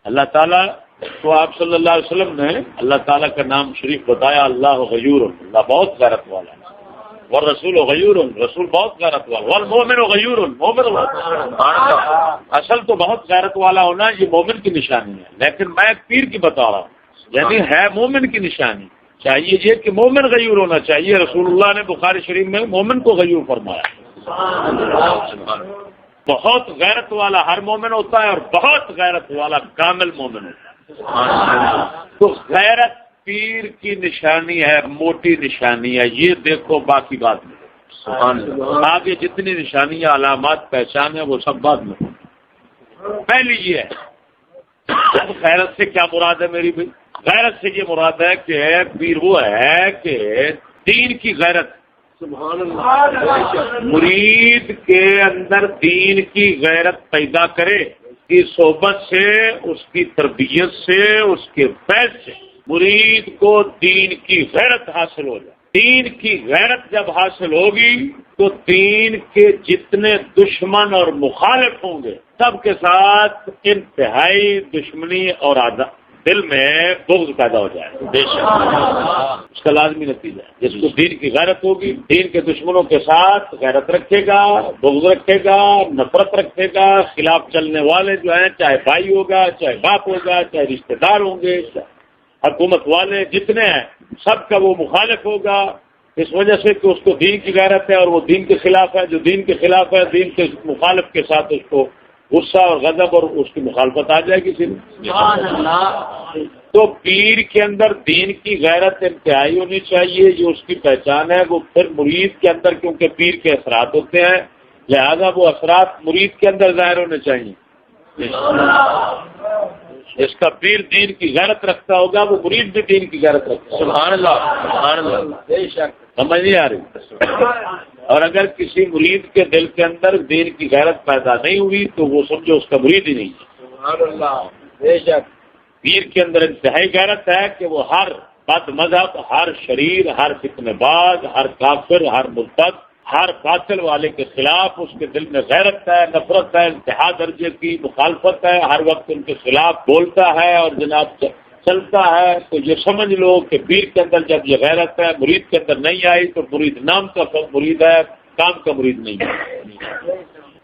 اللہ تعالیٰ تو آپ صلی اللہ علیہ وسلم نے اللہ تعالیٰ کا نام شریف بتایا، اللہ غیور، اللہ بہت غیرت والا ہے، والرسول غیور، رسول بہت غیرت والا، والمؤمن غیور، مومن اصل تو بہت غیرت والا ہونا یہ مومن کی نشانی ہے، لیکن میں ایک پیر کی بتا رہا ہوں، یعنی ہے مومن کی نشانی، چاہیے یہ کہ مومن غیور ہونا چاہیے۔ رسول اللہ نے بخاری شریف میں مومن کو غیور فرمایا۔ بہت غیرت والا ہر مومن ہوتا ہے اور بہت غیرت والا کامل مومن ہوتا ہے۔ تو غیرت پیر کی نشانی ہے، موٹی نشانی ہے، یہ دیکھو، باقی بات نہیں، آگے جتنی نشانیاں علامات پہچان ہے وہ سب بعد میں۔ پہلی یہ ہے، اب غیرت سے کیا مراد ہے میری بھائی؟ غیرت سے یہ مراد ہے کہ پیر وہ ہے کہ دین کی غیرت، سبحان اللہ، مرید کے اندر دین کی غیرت پیدا کرے، اس کی صحبت سے، اس کی تربیت سے، اس کے فیض سے مرید کو دین کی غیرت حاصل ہو جائے۔ دین کی غیرت جب حاصل ہوگی تو دین کے جتنے دشمن اور مخالف ہوں گے سب کے ساتھ انتہائی دشمنی اور دل میں بغض پیدا ہو جائے، بے شک اس کا لازمی نتیجہ ہے۔ جس کو دین کی غیرت ہوگی، دین کے دشمنوں کے ساتھ غیرت رکھے گا، بغض رکھے گا، نفرت رکھے گا، خلاف چلنے والے جو ہیں، چاہے بھائی ہوگا، چاہے باپ ہوگا، چاہے رشتہ دار ہوں گے، حکومت والے جتنے ہیں، سب کا وہ مخالف ہوگا، اس وجہ سے کہ اس کو دین کی غیرت ہے اور وہ دین کے خلاف ہے۔ جو دین کے خلاف ہے، دین کے مخالف کے ساتھ اس کو غصہ اور غضب اور اس کی مخالفت آ جائے گی۔ تو پیر کے اندر دین کی غیرت انتہائی ہونی چاہیے، یہ اس کی پہچان ہے۔ وہ پھر مرید کے اندر، کیونکہ پیر کے اثرات ہوتے ہیں، لہذا وہ اثرات مرید کے اندر ظاہر ہونے چاہیے۔ اس کا پیر دین کی غیرت رکھتا ہوگا، وہ مرید بھی دین کی غیرت رکھتا ہے۔ سبحان اللہ، سبحان اللہ، بے شک سمجھ نہیں آ رہی۔ اور اگر کسی مرید کے دل کے اندر دین کی غیرت پیدا نہیں ہوئی تو وہ سمجھو اس کا مرید ہی نہیں ہے۔ سبحان اللہ، بے شک پیر کے اندر انتہائی غیرت ہے کہ وہ ہر بد مذہب، ہر شریر، ہر فتنہ باز، ہر کافر، ہر مرتد، ہر باطل والے کے خلاف اس کے دل میں غیرت ہے، نفرت ہے، انتہا درجے کی مخالفت ہے، ہر وقت ان کے خلاف بولتا ہے اور جناب چلتا ہے۔ تو یہ سمجھ لو کہ پیر کے اندر جب یہ غیرت ہے، مرید کے اندر نہیں آئی تو مرید نام کا مرید ہے، کام کا مرید نہیں ہے۔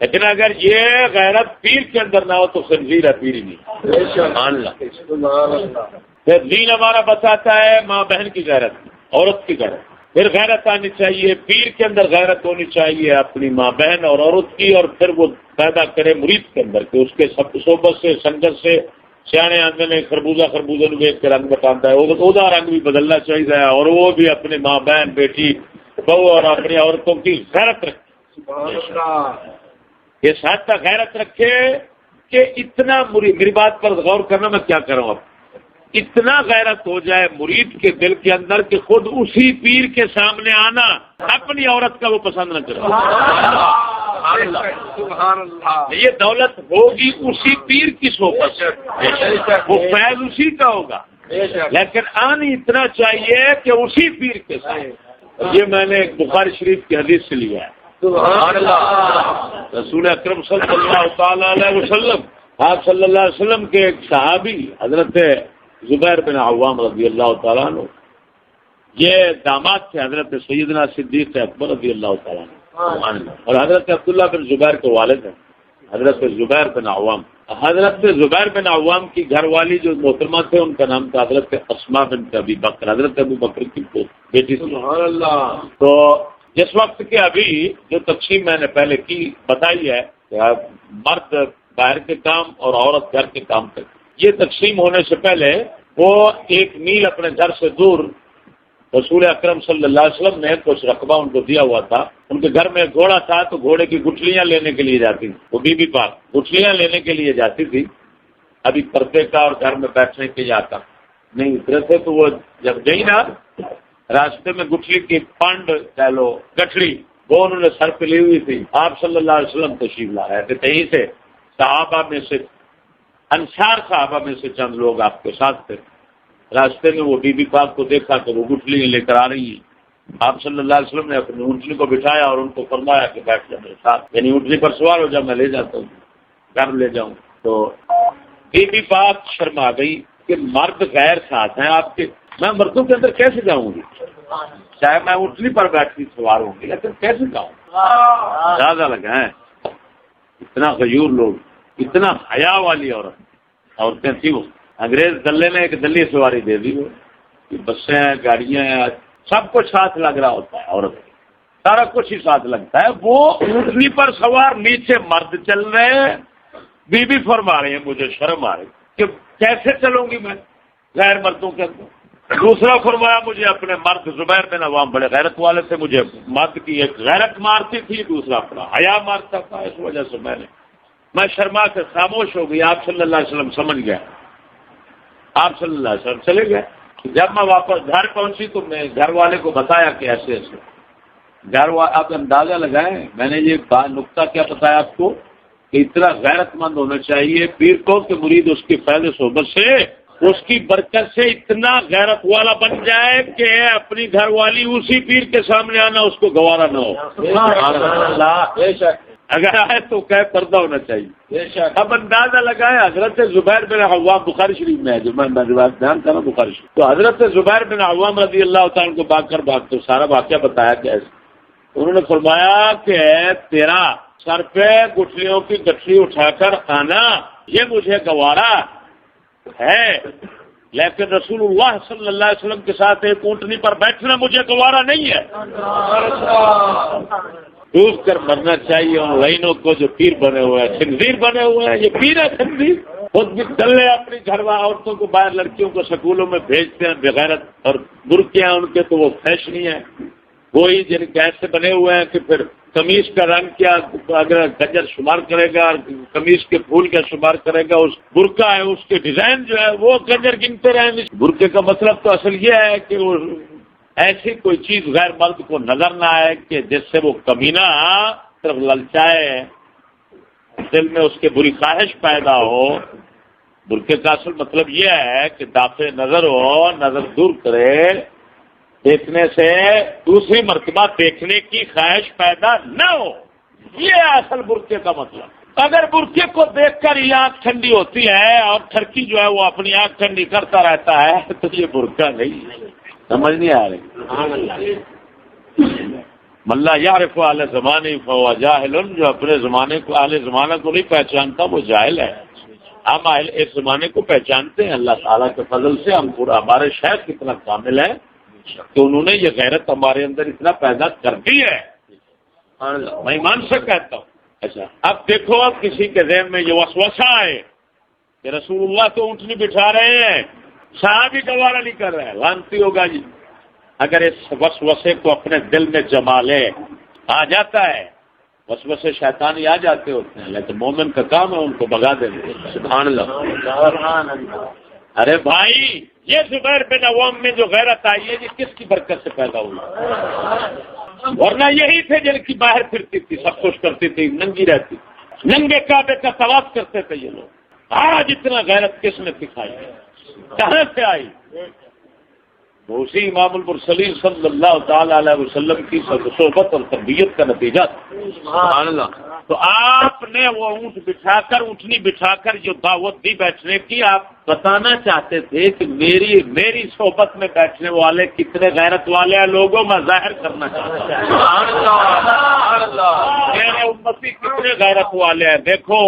لیکن اگر یہ غیرت پیر کے اندر نہ ہو تو خنزیر ہے، پیر ہی نہیں۔ سبحان اللہ۔ پھر دین ہمارا بتاتا ہے ماں بہن کی غیرت، عورت کی غیرت، پھر غیرت آنی چاہیے، پیر کے اندر غیرت ہونی چاہیے اپنی ماں بہن اور عورت کی، اور پھر وہ پیدا کرے مرید کے اندر کہ اس کے سب صحبت سے، سنگت سے، سیانے آندے نے خربوزہ نو دیکھ کے رنگ بتاتا ہے، وہ رنگ بھی بدلنا چاہیے، اور وہ بھی اپنے ماں بہن، بیٹی، بہو اور اپنی عورتوں کی غیرت رکھے، اس حد تک غیرت رکھے کہ اتنا میری بات پر غور کرنا، میں کیا کر رہا ہوں اب، اتنا غیرت ہو جائے مرید کے دل کے اندر کہ خود اسی پیر کے سامنے آنا اپنی عورت کا وہ پسند نہ کرے۔ یہ دولت ہوگی اسی پیر کی صحبت سے، وہ فیض اسی کا ہوگا، لیکن آنی اتنا چاہیے کہ اسی پیر کے ساتھ۔ یہ میں نے بخاری شریف کی حدیث سے لیا ہے۔ رسول اکرم صلی اللہ تعالی علیہ وسلم، آپ صلی اللہ علیہ وسلم کے ایک صحابی حضرت زبیر بن عوام رضی اللہ تعالیٰ عنہ، یہ داماد تھے حضرت سیدنا صدیق اکبر رضی اللہ تعالیٰ عنہ، اور حضرت عبداللہ بن زبیر کے والد ہیں حضرت زبیر بن عوام۔ حضرت زبیر بن عوام کی گھر والی جو محترمہ تھے ان کا نام تھا حضرت اسماء بنت ابی بکر، حضرت ابو بکر کی بیٹی تھی۔ تو جس وقت کے ابھی جو تقسیم میں نے پہلے کی بتائی ہے کہ مرد باہر کے کام اور عورت گھر کے کام کرتی، یہ تقسیم ہونے سے پہلے وہ 1 میل اپنے گھر سے دور رسول اکرم صلی اللہ علیہ وسلم نے کچھ رقبہ ان کو دیا ہوا تھا۔ ان کے گھر میں گھوڑا تھا تو گھوڑے کی گٹھلیاں لینے کے لیے جاتی تھی، وہ بی بی پاک گٹھلیاں لینے کے لیے جاتی تھی۔ ابھی پردے کا اور گھر میں بیٹھنے کے جاتا نہیں اترے تھے، تو وہ جب گئی نا راستے میں گٹھلی کی پانڈ کہہ لو گٹھلی وہ انہوں نے سر پہ لی ہوئی تھی۔ آپ صلی اللہ علیہ وسلم تشریف لا رہے تھے، کہیں سے صحابہ میں سے، انصار صحابہ میں سے چند لوگ آپ کے ساتھ تھے۔ راستے میں وہ بی بی پاک کو دیکھا کہ وہ گٹھلی لے کر آ رہی ہیں۔ آپ صلی اللہ علیہ وسلم نے اپنی اونٹنی کو بٹھایا اور ان کو فرمایا کہ بیٹھ جا میرے ساتھ، یعنی اونٹنی پر سوار ہو جا، میں لے جاتا ہوں، گھر لے جاؤں۔ تو بی بی پاک شرما گئی کہ مرد غیر ساتھ ہیں آپ کے، میں مردوں کے اندر کیسے جاؤں گی؟ چاہے میں اٹھنی پر بیٹھتی سوار ہوں گی، لیکن کیسے جاؤں؟ زیادہ لگا ہے اتنا غیور لوگ، اتنا حیا والی عورتیں تھیں وہ۔ انگریز دلے نے ایک دلی سواری دے دی، وہ بسیں ہیں، گاڑیاں ہیں، سب کچھ ساتھ لگ رہا ہوتا ہے، عورت سارا کچھ ہی ساتھ لگتا ہے، وہ اونٹنی پر سوار، نیچے مرد چل رہے ہیں، بی بی فرما رہی ہیں مجھے شرم آ رہی کہ کیسے چلوں گی میں غیر مردوں کے اندر۔ دوسرا فرمایا مجھے اپنے مرد زبیر بن عوام بڑے غیرت والے تھے، مجھے مرد کی ایک غیرت مارتی تھی، دوسرا اپنا حیا مارتا تھا، اس وجہ سے میں شرما کے خاموش ہو گئی۔ آپ صلی اللہ علیہ وسلم سمجھ گئے، آپ صلی اللہ علیہ وسلم چلے گئے۔ جب میں واپس گھر پہنچی تو میں گھر والے کو بتایا کہ ایسے ایسے آپ اندازہ لگائیں میں نے یہ نقطہ کیا بتایا آپ کو کہ اتنا غیرت مند ہونا چاہیے پیر کو کہ مرید اس کی فیض صحبت سے، اس کی برکت سے اتنا غیرت والا بن جائے کہ اپنی گھر والی اسی پیر کے سامنے آنا اس کو گوارا نہ ہو۔ اگر آئے تو کہ پردہ ہونا چاہیے۔ اب اندازہ لگائے حضرت زبیر بن عوام، بخاری شریف میں ہے جو میں روایت بیان کر رہا ہوں بخاری شریف، تو حضرت زبیر بن عوام رضی اللہ تعالیٰ کو بھاگ تو سارا واقعہ بتایا کہ انہوں نے فرمایا کہ تیرا سر پہ گٹھلیوں کی گٹھلی اٹھا کر آنا یہ مجھے گوارا ہے، لیکن رسول اللہ صلی اللہ علیہ وسلم کے ساتھ ایک اونٹنی پر بیٹھنا مجھے گوارا نہیں ہے۔ ڈوب کر مرنا چاہیے ان لائنوں کو جو پیر بنے ہوئے ہیں، خنزیر بنے ہوئے ہیں، یہ پیر ہے خنزیر۔ خود بھی دلے اپنی گھر عورتوں کو باہر لڑکیوں کو سکولوں میں بھیجتے ہیں بغیرت، اور برقعے ہیں ان کے تو وہ فیشنی ہیں، وہی جن کے ایسے بنے ہوئے ہیں کہ پھر قمیص کا رنگ کیا اگر گجر شمار کرے گا، قمیص کے پھول کا شمار کرے گا، اس برقع ہے اس کے ڈیزائن جو ہے وہ گجر گنتے رہیں۔ برقعے کا مطلب تو اصل یہ ہے کہ وہ ایسی کوئی چیز غیر مرد کو نظر نہ آئے کہ جس سے وہ کمینہ طرف للچائے، دل میں اس کے بری خواہش پیدا ہو۔ برقعے کا اصل مطلب یہ ہے کہ دافع نظر ہو، نظر دور کرے، دیکھنے سے دوسری مرتبہ دیکھنے کی خواہش پیدا نہ ہو، یہ اصل برقعے کا مطلب۔ اگر برقعے کو دیکھ کر یہ آنکھ ٹھنڈی ہوتی ہے اور ٹھرکی جو ہے وہ اپنی آنکھ ٹھنڈی کرتا رہتا ہے تو یہ برقعہ نہیں، سمجھ نہیں آ رہی۔ ملا یعرف اہل زمانے فہو جاہل، جو اپنے زمانے کو اہل زمانہ کو نہیں پہچانتا وہ جاہل ہے۔ ہم اہل اس زمانے کو پہچانتے ہیں اللہ تعالیٰ کے فضل سے، ہم پورا، ہمارے شیخ کتنا کامل ہے کہ انہوں نے یہ غیرت ہمارے اندر اتنا پیدا کر دی ہے، میں ایمان سے کہتا ہوں۔ اچھا اب دیکھو، اب کسی کے ذہن میں یہ وسوسہ ہے کہ رسول اللہ تو اونٹنی بٹھا رہے ہیں، صحابی گوارا نہیں کر رہے ہیں، لانتی ہوگا جی اگر اس وسوسے کو اپنے دل میں جما لے۔ آ جاتا ہے وسوسے، شیطانی آ جاتے ہوتے ہیں، لیکن مومن کا کام ہے ان کو بھگا دینا۔ سبحان اللہ۔ ارے بھائی یہ زبیر بن عوام میں جو غیرت آئی ہے یہ کس کی برکت سے پیدا ہوئی؟ ورنہ یہی تھے جن کی باہر پھرتی تھی، سب کچھ کرتی تھی، ننگی رہتی، ننگے کعبے کا طواف کرتے تھے یہ لوگ۔ آج اتنا غیرت کس نے دکھائی، کہاں سے آئی؟ وہ اسی امام المرسلین صلی اللہ تعالی علیہ وسلم کی صحبت اور تربیت کا نتیجہ تھا۔ سبحان اللہ۔ تو آپ نے وہ اونٹ بٹھا کر، اونٹنی بٹھا کر جو دعوت دی بیٹھنے کی، آپ بتانا چاہتے تھے کہ میری صحبت میں بیٹھنے والے کتنے غیرت والے ہیں، لوگوں میں ظاہر کرنا چاہتا ہوں میرے امتی کتنے غیرت والے ہیں۔ دیکھو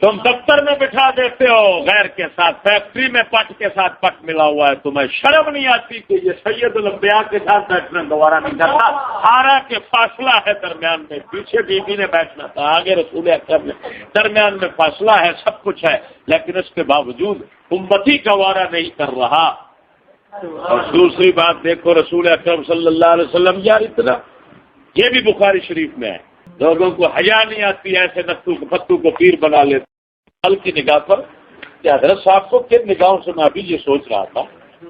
تم دفتر میں بٹھا دیتے ہو غیر کے ساتھ، فیکٹری میں پٹ کے ساتھ پٹ ملا ہوا ہے، تمہیں شرم نہیں آتی کہ یہ سید الانبیاء کے ساتھ بیٹھنا گوارا نہیں کرتا؟ حالانکہ فاصلہ ہے درمیان میں، پیچھے بی بی نے بیٹھنا تھا، آگے رسول اکرم نے، درمیان میں فاصلہ ہے، سب کچھ ہے، لیکن اس کے باوجود امتی گوارا نہیں کر رہا۔ اور دوسری بات دیکھو رسول اکرم صلی اللہ علیہ وسلم، یار اتنا، یہ بھی بخاری شریف میں ہے، لوگوں کو حیا نہیں آتی، ایسے نتو فتو کو پیر بنا لیتے۔ کل کی نگاہ پر کہ حضرت صاحب کو کن نگاہوں سے، میں ابھی یہ سوچ رہا تھا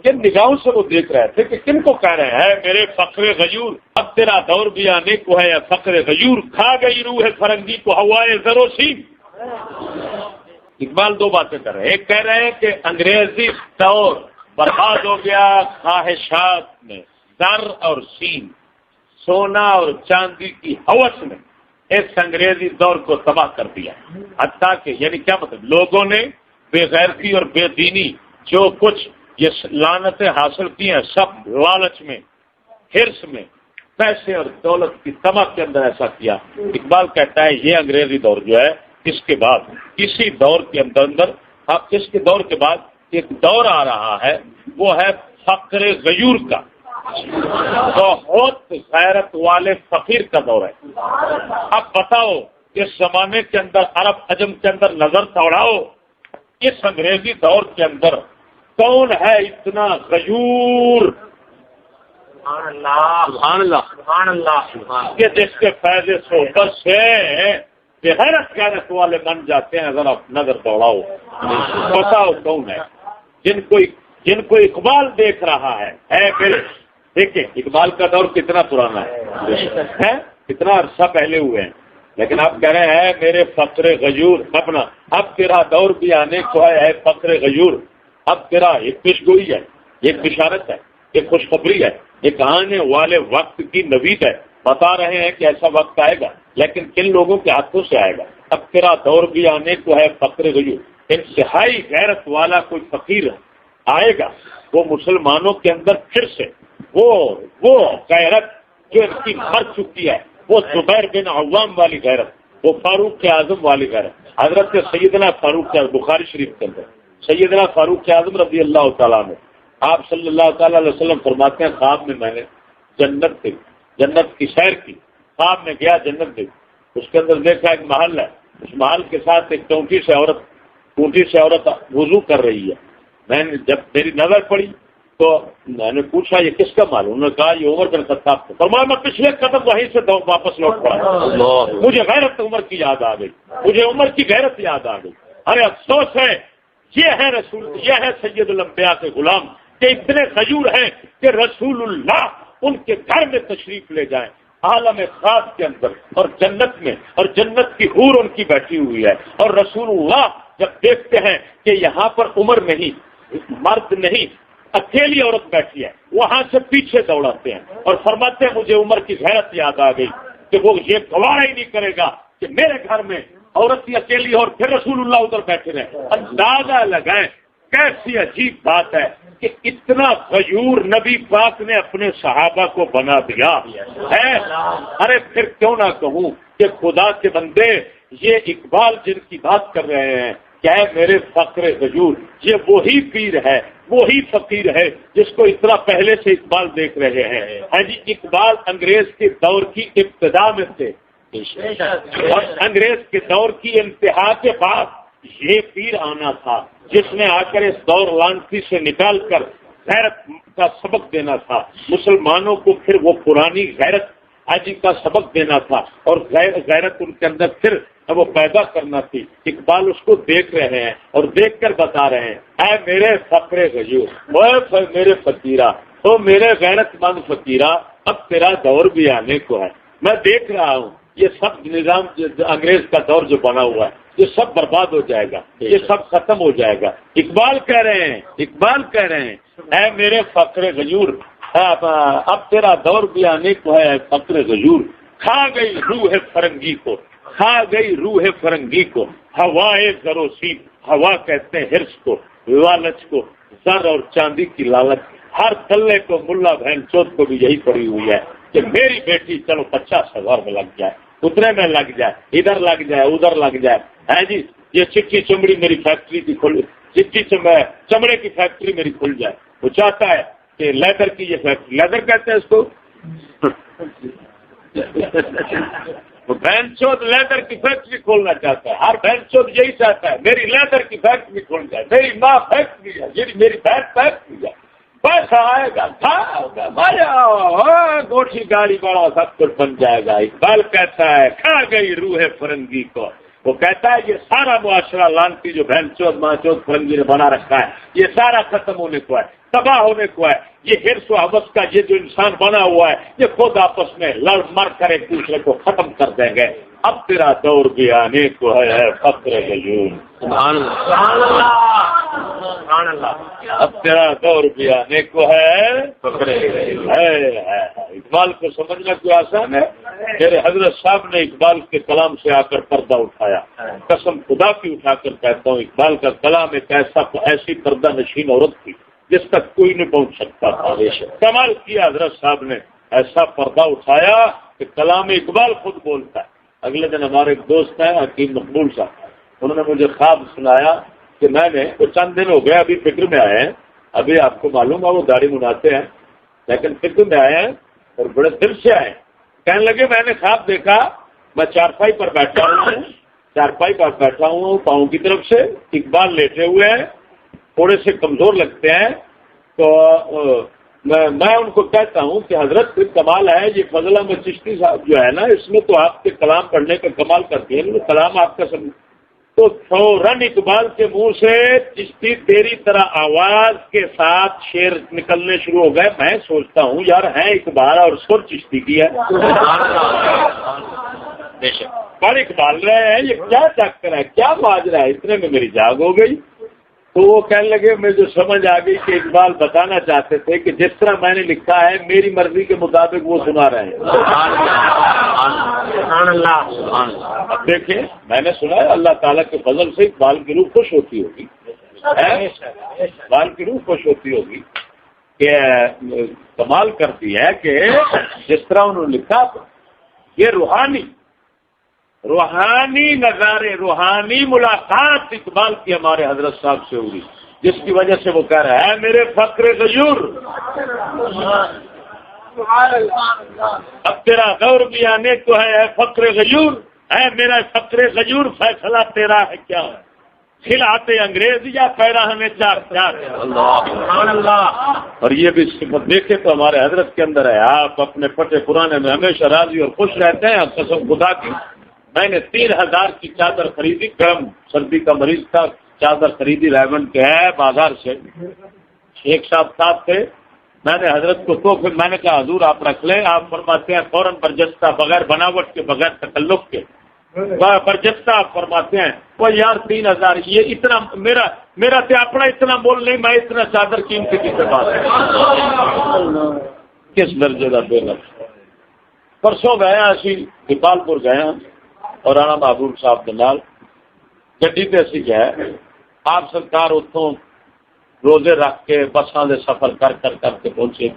کن نگاہوں سے وہ دیکھ رہے تھے کہ کن کو کہہ رہے ہیں میرے فقر غیور، اب تیرا دور بھی آنے کو ہے، فقر غیور کھا گئی روح فرنگی کو ہوائے زر و سیم۔ اقبال دو باتیں کر رہے ہیں، ایک کہہ رہے ہیں کہ انگریزی دور برباد ہو گیا خواہشات میں، زر اور سیم، سونا اور چاندی کی ہوس میں اس انگریزی دور کو تباہ کر دیا، حتیٰ کہ یعنی کیا مطلب، لوگوں نے بے غیرتی اور بے دینی جو کچھ یہ لعنتیں حاصل کی ہیں سب لالچ میں، حرص میں، پیسے اور دولت کی طمع کے اندر ایسا کیا۔ اقبال کہتا ہے یہ انگریزی دور جو ہے اس کے بعد اسی دور کے اندر اب اس کے دور کے بعد ایک دور آ رہا ہے، وہ ہے فقر غیور کا، بہت غیرت والے فقیر کا دور ہے۔ اب بتاؤ اس زمانے کے اندر عرب عجم کے اندر نظر دوڑاؤ، اس انگریزی دور کے اندر کون ہے اتنا غیور سبحان اللہ کہ جس کے فائدے صحبت سے بغیرت غیرت والے بن جاتے ہیں؟ ذرا نظر دوڑاؤ، بتاؤ کون ہے جن کو اقبال دیکھ رہا ہے؟ دیکھیں اقبال کا دور کتنا پرانا ہے، کتنا عرصہ پہلے ہوئے ہیں، لیکن آپ کہہ رہے ہیں میرے فقر غیور اپنا، اب تیرا دور بھی آنے کو ہے فقر غیور، اب تیرا ایک پیشگوئی ہے، ایک بشارت ہے، ایک خوشخبری ہے، ایک آنے والے وقت کی نوید ہے۔ بتا رہے ہیں کہ ایسا وقت آئے گا، لیکن کن لوگوں کے ہاتھوں سے آئے گا؟ اب تیرا دور بھی آنے کو ہے فقر غیور، انتہائی غیرت والا کوئی فقیر آئے گا، وہ مسلمانوں کے اندر پھر سے وہ غیرت جو ان کی مر چکی ہے، وہ زبیر بن عوام والی غیرت، وہ فاروق اعظم والی غیرت، حضرت سیدنا فاروق بخاری شریف کے اندر سیدنا فاروق اعظم رضی اللہ تعالیٰ عنہ، آپ صلی اللہ تعالیٰ علیہ وسلم فرماتے ہیں خواب میں میں نے جنت دیکھی، جنت کی سیر کی، خواب میں گیا جنت دیکھی، اس کے اندر دیکھا ایک محل ہے، اس محل کے ساتھ ایک اونٹی سے عورت وضو کر رہی ہے۔ میں نے جب میری نظر پڑی تو میں نے پوچھا یہ کس کا مال؟ انہوں نے کہا یہ عمر بن خطاب کا۔ فرمایا میں پچھلے قدم وہیں سے واپس لوٹ پڑا، مجھے غیرت عمر کی یاد آ گئی، مجھے عمر کی غیرت یاد آ گئی۔ ارے افسوس ہے، یہ ہے رسول، یہ ہے سید الانبیاء کے غلام کہ اتنے غیور ہیں کہ رسول اللہ ان کے گھر میں تشریف لے جائیں عالم خواب کے اندر اور جنت میں، اور جنت کی حور ان کی بیٹھی ہوئی ہے، اور رسول اللہ جب دیکھتے ہیں کہ یہاں پر عمر نہیں، مرد نہیں، اکیلی عورت بیٹھی ہے، وہاں سے پیچھے دوڑاتے ہیں اور فرماتے ہیں مجھے عمر کی غیرت یاد آ گئی کہ وہ یہ گوارا ہی نہیں کرے گا کہ میرے گھر میں عورت کی اکیلی اور پھر رسول اللہ ادھر بیٹھے رہے۔ اندازہ لگائیں کیسی عجیب بات ہے کہ اتنا غیور نبی پاک نے اپنے صحابہ کو بنا دیا ہے۔ ارے پھر کیوں نہ کہوں کہ خدا کے بندے یہ اقبال جن کی بات کر رہے ہیں کیا ہے میرے فقر غیور، یہ وہی پیر ہے، وہی فقیر ہے جس کو اتنا پہلے سے اقبال دیکھ رہے ہیں۔ ہاں جی، اقبال انگریز کے دور کی ابتدا میں تھے اور انگریز کے دور کی انتہا کے بعد یہ پیر آنا تھا جس نے آ کر اس دور لانتی سے نکال کر غیرت کا سبق دینا تھا، مسلمانوں کو پھر وہ پرانی غیرت آجی کا سبق دینا تھا اور غیرت ان کے اندر پھر وہ پیدا کرنا تھی۔ اقبال اس کو دیکھ رہے ہیں اور دیکھ کر بتا رہے ہیں اے میرے فقر غیور، اوے میرے فقیرہ، او میرے غیرت مند فقیرہ، اب تیرا دور بھی آنے کو ہے۔ میں دیکھ رہا ہوں یہ سب نظام انگریز کا دور جو بنا ہوا ہے یہ سب برباد ہو جائے گا، یہ سب ختم ہو جائے گا۔ اقبال کہہ رہے ہیں اے میرے فقر غیور، اب تیرا دور بھی آنے کو ہے فقر غیور، کھا گئی روح فرنگی کو، کھا گئی روح فرنگی کو، ہوائے زر و سیب، ہوا کہتے ہیں ہرس کو، لالچ کو، زر اور چاندی کی لالچ، ہر تلے کو ملا بہن چوت کو بھی یہی پڑی ہوئی ہے کہ میری بیٹی چلو 50,000 میں لگ جائے، اتنے میں لگ جائے، ادھر لگ جائے، ادھر لگ جائے، ہے جی یہ چٹی چمڑی میری فیکٹری کی کھل، چمڑے کی فیکٹری میری کھل جائے۔ وہ چاہتا ہے کہ لیدر کی یہ فیکٹری، لیدر کہتے ہیں اس کو، وہ بہن چوت لیدر کی فیکٹری کھولنا چاہتا ہے، ہر بہن چوت یہی چاہتا ہے میری لیدر کی فیکٹری کھل جائے، میری ماں فیکٹری ہے، میری بہن فیکٹری ہے، پیسہ آئے گا، ہوگا، مزہ، گوٹھی گاڑی بڑا سب کچھ بن جائے گا۔ اقبال کہتا ہے کھا گئی روح فرنگی کو، وہ کہتا ہے یہ سارا معاشرہ لانتی جو بہن چوت ماں چوت فرنگی نے بنا رکھا ہے یہ سارا ختم ہونے کو ہے، تباہ ہونے کو ہے۔ یہ حرص و حوث کا یہ جو انسان بنا ہوا ہے یہ خود آپس میں لڑ مر کر ایک دوسرے کو ختم کر دیں گے۔ اب تیرا دور بھی آنے کو ہے فقر غیور۔ سبحان اللہ، اب تیرا 100 روپیہ آنے کو ہے اقبال کو سمجھنا کوئی آسان ہے؟ میرے حضرت صاحب نے اقبال کے کلام سے آ کر پردہ اٹھایا. قسم خدا کی اٹھا کر کہتا ہوں اقبال کا کلام ایک ایسی پردہ نشین عورت تھی جس تک کوئی نہیں پہنچ سکتا تھا. کمال کیا حضرت صاحب نے, ایسا پردہ اٹھایا کہ کلام اقبال خود بولتا ہے. اگلے دن ہمارے ایک دوست ہیں حکیم مقبول صاحب, انہوں نے مجھے خواب سنایا کہ میں نے چند دن ہو گئے ابھی فکر میں آئے ہیں, ابھی آپ کو معلوم ہے وہ داڑھی مناتے ہیں لیکن فکر میں آئے ہیں اور بڑے دل سے آئے. کہنے لگے میں نے خواب دیکھا میں چارپائی پر بیٹھا ہوں پاؤں کی طرف سے, اقبال لیٹے ہوئے ہیں, تھوڑے سے کمزور لگتے ہیں, تو میں ان کو کہتا ہوں کہ حضرت پھر کمال ہے یہ فضل احمد چشتی صاحب جو ہے نا اس میں تو آپ کے کلام پڑھنے کا کمال کرتی ہے, کلام آپ کا سب. تو فوراً اقبال کے منہ سے چشتی تیری طرح آواز کے ساتھ شعر نکلنے شروع ہو گئے. میں سوچتا ہوں یار ہے اقبال اور سر چشتی کی ہے, پر اقبال رہے ہیں, یہ کیا چکر ہے, کیا ماجرا ہے. اتنے میں میری جاگ ہو گئی. تو وہ کہنے لگے مجھے جو سمجھ آ گئی کہ اقبال بتانا چاہتے تھے کہ جس طرح میں نے لکھا ہے میری مرضی کے مطابق وہ سنا رہے ہیں. اب دیکھیں میں نے سنا ہے اللہ تعالیٰ کے فضل سے اقبال کی روح خوش ہوتی ہوگی, اقبال کی روح خوش ہوتی ہوگی کہ کمال کرتی ہے کہ جس طرح انہوں نے لکھا یہ روحانی نظارے, روحانی ملاقات اقبال کی ہمارے حضرت صاحب سے ہوئی, جس کی وجہ سے وہ کہہ رہا ہے میرے فقر غیور اب تیرا غور بھی آنے کو ہے فقر غیور ہے, میرا فقر غیور فیصلہ تیرا ہے کیا ہے, کھلاتے انگریز یا پیرا ہمیں چار چار. اور یہ بھی صفت دیکھے تو ہمارے حضرت کے اندر ہے, آپ اپنے پٹے پرانے میں ہمیشہ راضی اور خوش رہتے ہیں. قسم خدا کی میں نے 3000 کی چادر خریدی, گرم سردی کا مریض تھا, چادر خریدی ریمنڈ کے ہے بازار سے, ایک ساتھ تھے. میں نے حضرت کو تو پھر میں نے کہا حضور آپ رکھ لیں. آپ فرماتے ہیں فوراً برجستہ بغیر بناوٹ کے بغیر تکلف کے برجستہ آپ فرماتے ہیں وہ یار 3000 یہ اتنا میرا تے اپنا اتنا مول نہیں, میں اتنا چادر قیمتی کس سے بات کس درجے کا بے لفظ. پرسوں گیا اسی دیپال پور گیا اور رانا محبوب صاحب کے نال گڈی تے اسی گئے. آپ سرکار اتوں روزے رکھ کے بساں دے سفر کر کے پہنچے.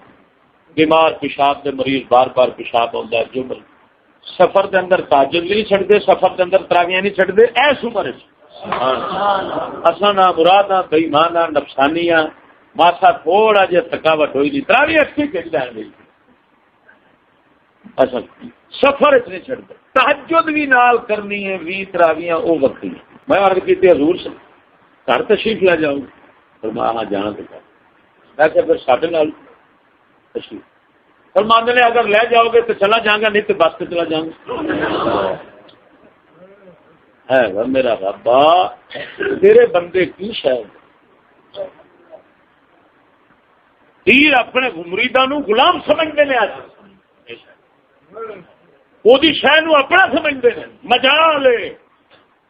بیمار پیشاب دے مریض بار بار پیشاب ہوتا ہے, جو سفر دے اندر تہجد نہیں چھڈتے, سفر دے اندر تراویاں نہیں چھڈتے. ایس عمر اساں نہ مراد بے ایمان نفسانیاں ماسا تھوڑا جہا تھکاوٹ ہوئی نہیں, تراویاں اچھی کھیل جان گئی. اچھا سفر اتنے چھڈتے, تہجد بھی نال کرنی ہے 20 تراویاں وہ وقت ہی. میں عرض کی حضور سے گھر تشریف لے جاؤ, فرمایا ہاں جانا تو میں کہ پھر ساڈے نال تشریف. فرماندے نے اگر لے جاؤ گے تو چلا جاؤں گا, نہیں تو بس سے چلا جاؤں گا. ہے میرا ربا تیرے بندے کی شاید تیر اپنے مریداں نو غلام سمجھتے ہیں, وہ شہ نو اپنا سمجھتے ہیں, مجال ہے.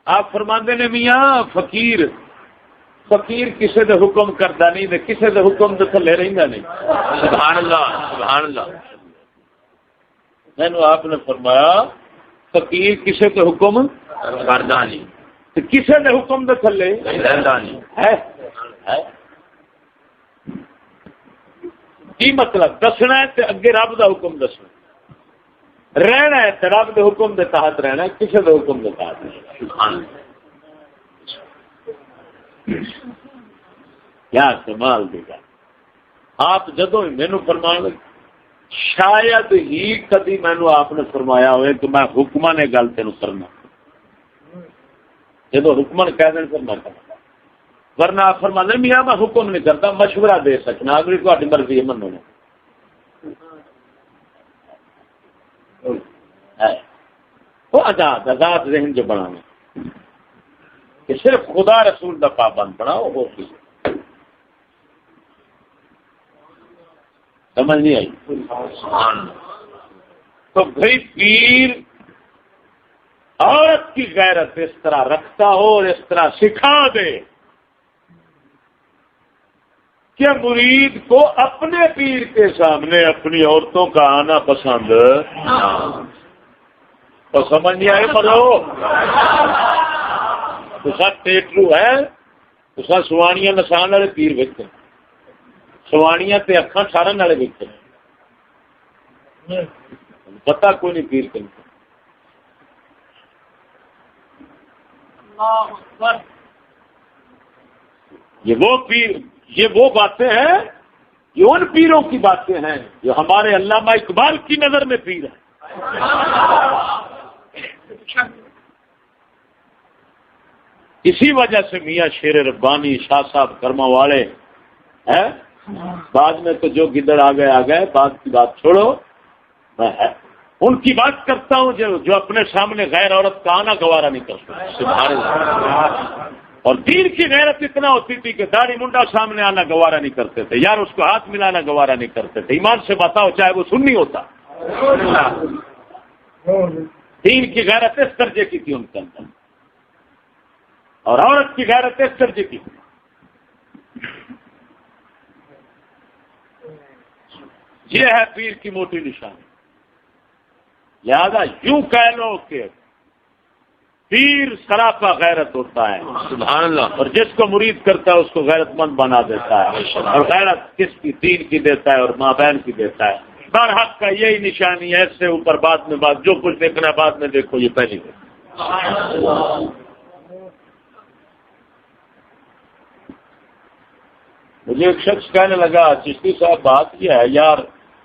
آپ فرماندے نے میاں فقیر کسی دے حکم کرتا نہیں, کسی دے حکم دے تھلے رہندا نہیں. سبحان اللہ. میں آپ نے فرمایا فقیر کسی دے حکم کردا نہیں, کسی دے حکم دے تھلے رہندا نہیں ہے. کی مطلب دسنا ہے تے اگے رب دا حکم دسنا, رہنا ہے تے رب دے حکم دے تحت رہنا ہے, کسی دے حکم دے تحت نہیں. کیا کمال دے گا. آپ جدو مینو فرمان شاید ہی کدی مینو آپ نے فرمایا ہوئے کہ میں حکماں نے گل تینوں کرنا, جدو حکمن کہہ دیں پھر میں کرنا, ورنہ آپ فرما دیں میاں میں حکم نہیں کرتا, مشورہ دے سکنا, اگلی تہاڈی مرضی ہے منو. وہ آزاد ذہن جو بنانا کہ صرف خدا رسول دا پابند بناؤ, وہ چیز سمجھ نہیں آئی. تو بھائی پیر عورت کی غیرت اس طرح رکھتا ہو اور اس طرح سکھا دے کہ مرید کو اپنے پیر کے سامنے اپنی عورتوں کا آنا پسند تو سمجھ نہیں آئے پڑو تو سب ٹیٹرو ہے تو سب سوانیاں نسان والے پیر ویکتے سوانیاں تے اکھاں ٹھارن والے ویکتے پتہ کوئی نہیں پیر کے یہ وہ باتیں ہیں یہ ان پیروں کی باتیں ہیں جو ہمارے علامہ اقبال کی نظر میں پیر ہیں. اسی وجہ سے میاں شیر ربانی شاہ صاحب کرما والے ہیں. بعد میں تو جو گدڑ آ گئے بعد کی بات چھوڑو. میں ان کی بات کرتا ہوں جو اپنے سامنے غیر عورت کا آنا گوارا نہیں کرتا. سبحان اللہ. اور دین کی غیرت اتنا ہوتی تھی کہ داڑھی منڈا سامنے آنا گوارا نہیں کرتے تھے. یار اس کو ہاتھ ملانا گوارا نہیں کرتے تھے. ایمان سے بتاؤ چاہے وہ سنی ہوتا. دین کی غیرت اس درجے کی تھی ان کے اندر اور عورت کی غیرت اس درجے کی تھی. یہ ہے پیر کی موٹی نشانی. لہذا یوں کہہ لو کہ پیر سراپا غیرت ہوتا ہے. سبحان اللہ. اور جس کو مرید کرتا ہے اس کو غیرت مند بنا دیتا ہے. اور غیرت کس کی؟ دین کی دیتا ہے اور ماں بہن کی دیتا ہے. برحق کا یہی نشانی ہے. اس سے اوپر بعد میں بات جو کچھ دیکھنا بعد میں دیکھو یہ پہلی دیکھو. مجھے ایک شخص کہنے لگا چشتی صاحب بات یہ ہے یار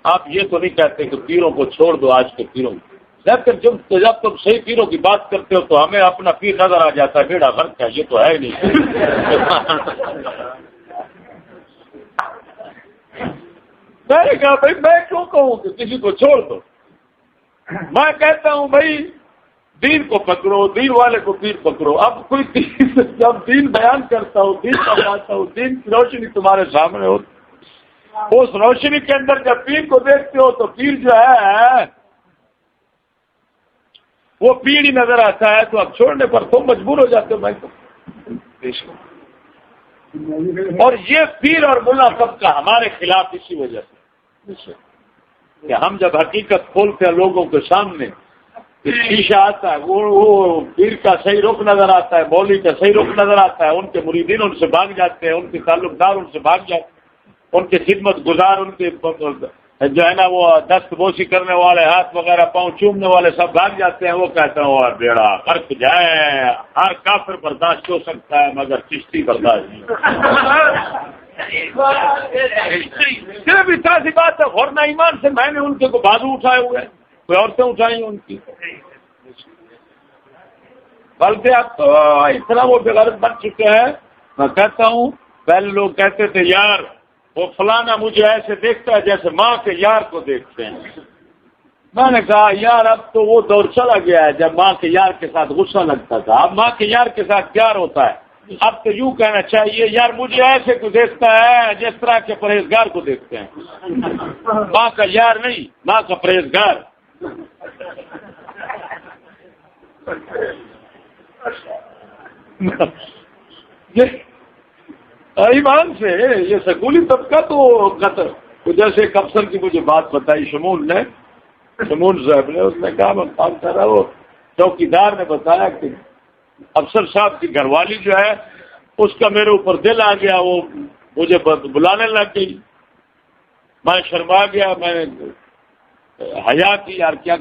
آپ یہ تو نہیں کہتے کہ پیروں کو چھوڑ دو آج کے پیروں کو. لیکن جب تم صحیح پیروں کی بات کرتے ہو تو ہمیں اپنا پیر نظر آ جاتا ہے. بیڑا فرق ہے یہ تو ہے ہی نہیں. میں نے کہا بھائی میں کیوں کہوں کہ کسی کو چھوڑ دو. میں کہتا ہوں بھائی دین کو پکڑو دین والے کو پیر پکڑو. اب کوئی جب دین بیان کرتا ہوں دین پکڑاتا ہوں دین کی روشنی تمہارے سامنے ہو اس روشنی کے اندر جب پیر کو دیکھتے ہو تو پیر جو ہے وہ پیر ہی نظر آتا ہے. تو اب چھوڑنے پر تم مجبور ہو جاتے ہو بھائی. اور یہ پیر اور ملا سب کا ہمارے خلاف اسی وجہ سے کہ ہم جب حقیقت کھولتے ہیں لوگوں کے سامنے شیشہ آتا ہے وہ پیر کا صحیح رخ نظر آتا ہے مولوی کا صحیح رخ نظر آتا ہے. ان کے مریدین ان سے بھاگ جاتے ہیں ان کے تعلق دار ان سے بھاگ جاتے ہیں ان کے خدمت گزار ان کے جو ہے نا وہ دست بوسی کرنے والے ہاتھ وغیرہ پاؤں چومنے والے سب بھاگ جاتے ہیں. وہ کہتے ہیں اور بیڑا فرق جائے ہر کافر برداشت ہو سکتا ہے مگر چشتی برداشت نہیں. صرف اتنا سی بات ہے ورنہ ایمان سے میں نے ان کے کو بازو اٹھائے ہوئے کوئی عورتیں اٹھائی ان کی. بلکہ اب تو اتنا وہ بغیرت بن چکے ہیں. میں کہتا ہوں پہلے لوگ کہتے تھے یار وہ فلانا مجھے ایسے دیکھتا ہے جیسے ماں کے یار کو دیکھتے ہیں. میں نے کہا یار اب تو وہ دور چلا گیا ہے جب ماں کے یار کے ساتھ غصہ لگتا تھا. اب ماں کے یار کے ساتھ پیار ہوتا ہے. اب تو یوں کہنا چاہیے یار مجھے ایسے کو دیکھتا ہے جس طرح کے پرہیزگار کو دیکھتے ہیں. ماں کا یار نہیں ماں کا پرہیزگار. ایمان سے یہ سکولی طبقہ تو قطر جیسے ایک افسر کی مجھے بات بتائی شمون صاحب نے. اس نے کہا میں کام کر رہا وہ چوکیدار نے بتایا کہ افسر صاحب کی گھر والی جو ہے اس کا میرے اوپر دل آ گیا. وہ مجھے بلانے لگ گئی. میں شرما گیا. میں نے حیا کی یار کیا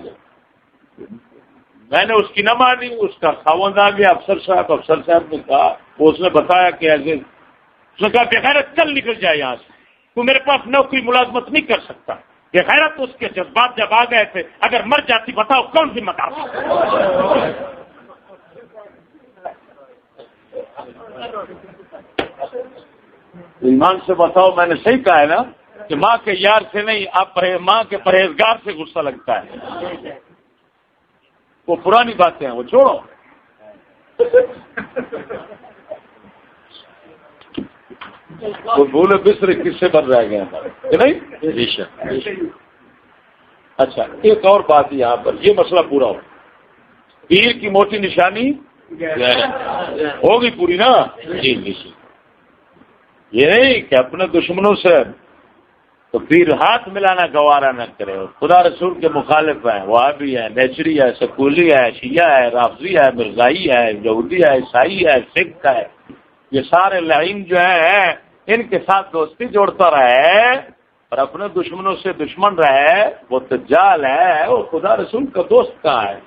میں نے اس کی نہ مانی. اس کا خاوند آ گیا افسر صاحب نے کہا اس نے بتایا کہ ایسے اس نے کہا بغیرت چل نکل جائے یہاں سے تو میرے پاس نوکری ملازمت نہیں کر سکتا. بغیرت اس کے جذبات جب آ گئے تھے اگر مر جاتی بتاؤ کون ذمہ دار. ایمان سے بتاؤ میں نے صحیح کہا ہے نا کہ ماں کے یار سے نہیں اب ماں کے پرہیزگار سے غصہ لگتا ہے. وہ پرانی باتیں ہیں وہ چھوڑو. وہ بھولے بسرے کس سے بن رہ گئے کہ نہیں. اچھا ایک اور بات یہاں پر یہ مسئلہ پورا ہو. پیر کی موٹی نشانی ہوگی پوری نا. جی یہ نہیں کہ اپنے دشمنوں سے تو پھر ہاتھ ملانا گوارا نہ کرے. خدا رسول کے مخالف ہیں، وہابی ہے، نیچری ہے، سکولی ہے، شیعہ ہے، رافضی ہے، مرزائی ہے، یہودی ہے، عیسائی ہے، سکھ ہے، یہ سارے لعین جو ہیں ان کے ساتھ دوستی جوڑتا رہے اور اپنے دشمنوں سے دشمن رہے، وہ دجال ہے. وہ خدا رسول کا دوست کہاں ہے؟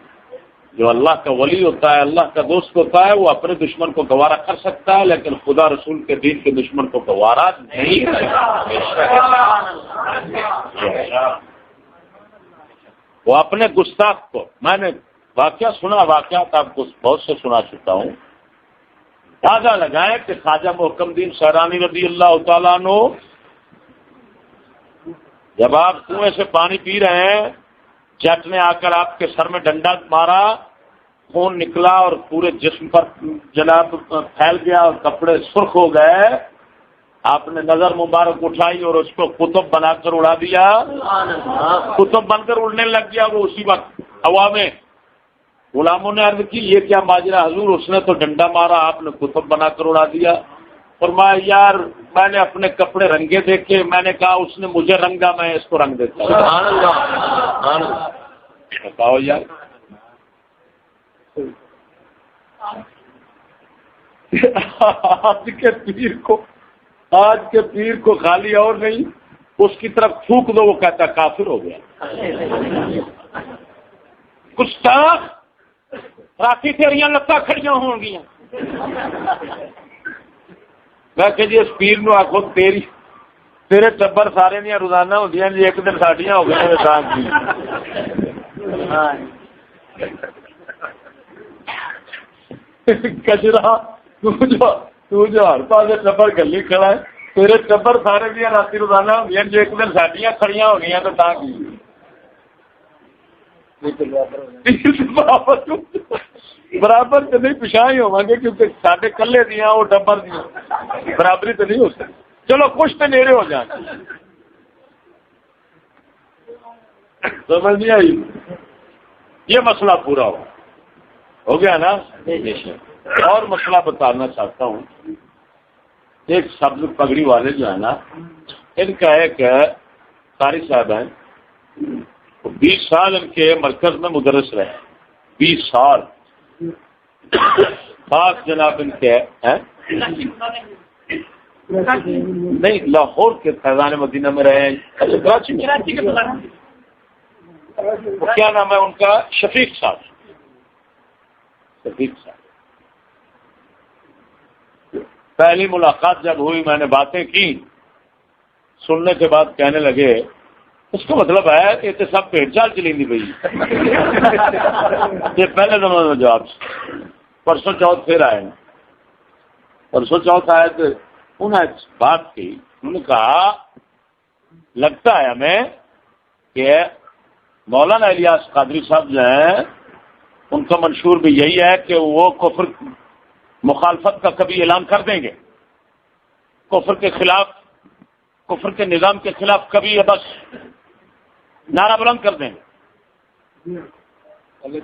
جو اللہ کا ولی ہوتا ہے، اللہ کا دوست ہوتا ہے، وہ اپنے دشمن کو گوارا کر سکتا ہے لیکن خدا رسول کے دین کے دشمن کو گوارا نہیں کرتا. وہ اپنے گستاخ کو، میں نے واقعہ سنا، واقعات آپ کو بہت سے سنا چکا ہوں. اندازہ لگائیں کہ خواجہ محکم الدین سہرانی رضی اللہ تعالیٰ عنہ جب آپ کنویں سے پانی پی رہے ہیں، جٹ نے آ کر آپ کے سر میں ڈنڈا مارا، خون نکلا اور پورے جسم پر جناب پھیل گیا اور کپڑے سرخ ہو گئے. آپ نے نظر مبارک اٹھائی اور اس کو قطب بنا کر اڑا دیا. قطب بن کر اڑنے لگ گیا وہ اسی وقت ہوا میں. غلاموں نے عرض کی یہ کیا ماجرا حضور؟ اس نے تو ڈنڈا مارا، آپ نے قطب بنا کر اڑا دیا. فرمایا یار میں نے اپنے کپڑے رنگے دیکھے، میں نے کہا اس نے مجھے رنگا، میں اس کو رنگ دیتا ہوں. سبحان اللہ. بتاؤ یار، آج کے پیر کو خالی اور نہیں، اس کی طرف تھوک دو وہ کہتا کافر ہو گیا. کچھ راتی تیریاں لتاں کھڑیاں ہوں گیا. میں کہ جی اس پیر نو آخو تیرے ٹبر سارے دیا روزانہ ہوندیاں جی، ایک دن ساڈیاں ہو گئی. کچرا تو جو ہر پاس ٹبر گلی کھڑا ہے، تیرے ٹبر سارے دیا راتی روزانہ ہوندیاں جی، ایک دن ساڈیاں کھڑیاں ہو گئی تو تا کی برابر تو نہیں، پچھا ہی ہوا گے کیونکہ سارے کلے دیا وہ ٹبر دیا برابری تو نہیں ہو سکتی. چلو کچھ تو نیڑے ہو جائیں. سمجھ نہیں آئی؟ یہ مسئلہ پورا ہو گیا نا. اور مسئلہ بتانا چاہتا ہوں. ایک سبز پگڑی والے جو ہے نا، ان کا ایک قاری صاحب ہیں، 20 سال ان کے مرکز میں مدرس رہے. 20 سال پاک جناب ان کے نہیں، لاہور کے فیضان مدینہ میں رہے. اچھا کراچی میں کیا نام ہے ان کا؟ شفیق صاحب. شفیق صاحب پہلی ملاقات جب ہوئی، میں نے باتیں کی، سننے کے بعد کہنے لگے اس کا مطلب ہے کہ یہ سب پیٹ چال چلی بھائی. یہ پہلے زمانے میں جواب. پرسوں چوتھ پھر آئے، پرسوں چوتھ آئے تو انہوں نے بات کی. انہوں نے کہا لگتا ہے ہمیں کہ مولانا الیاس قادری صاحب جو ہیں ان کا منشور بھی یہی ہے کہ وہ کفر مخالفت کا کبھی اعلان کر دیں گے، کفر کے خلاف، کفر کے نظام کے خلاف کبھی بس نعرہ بلند کر دیں گے. ابھی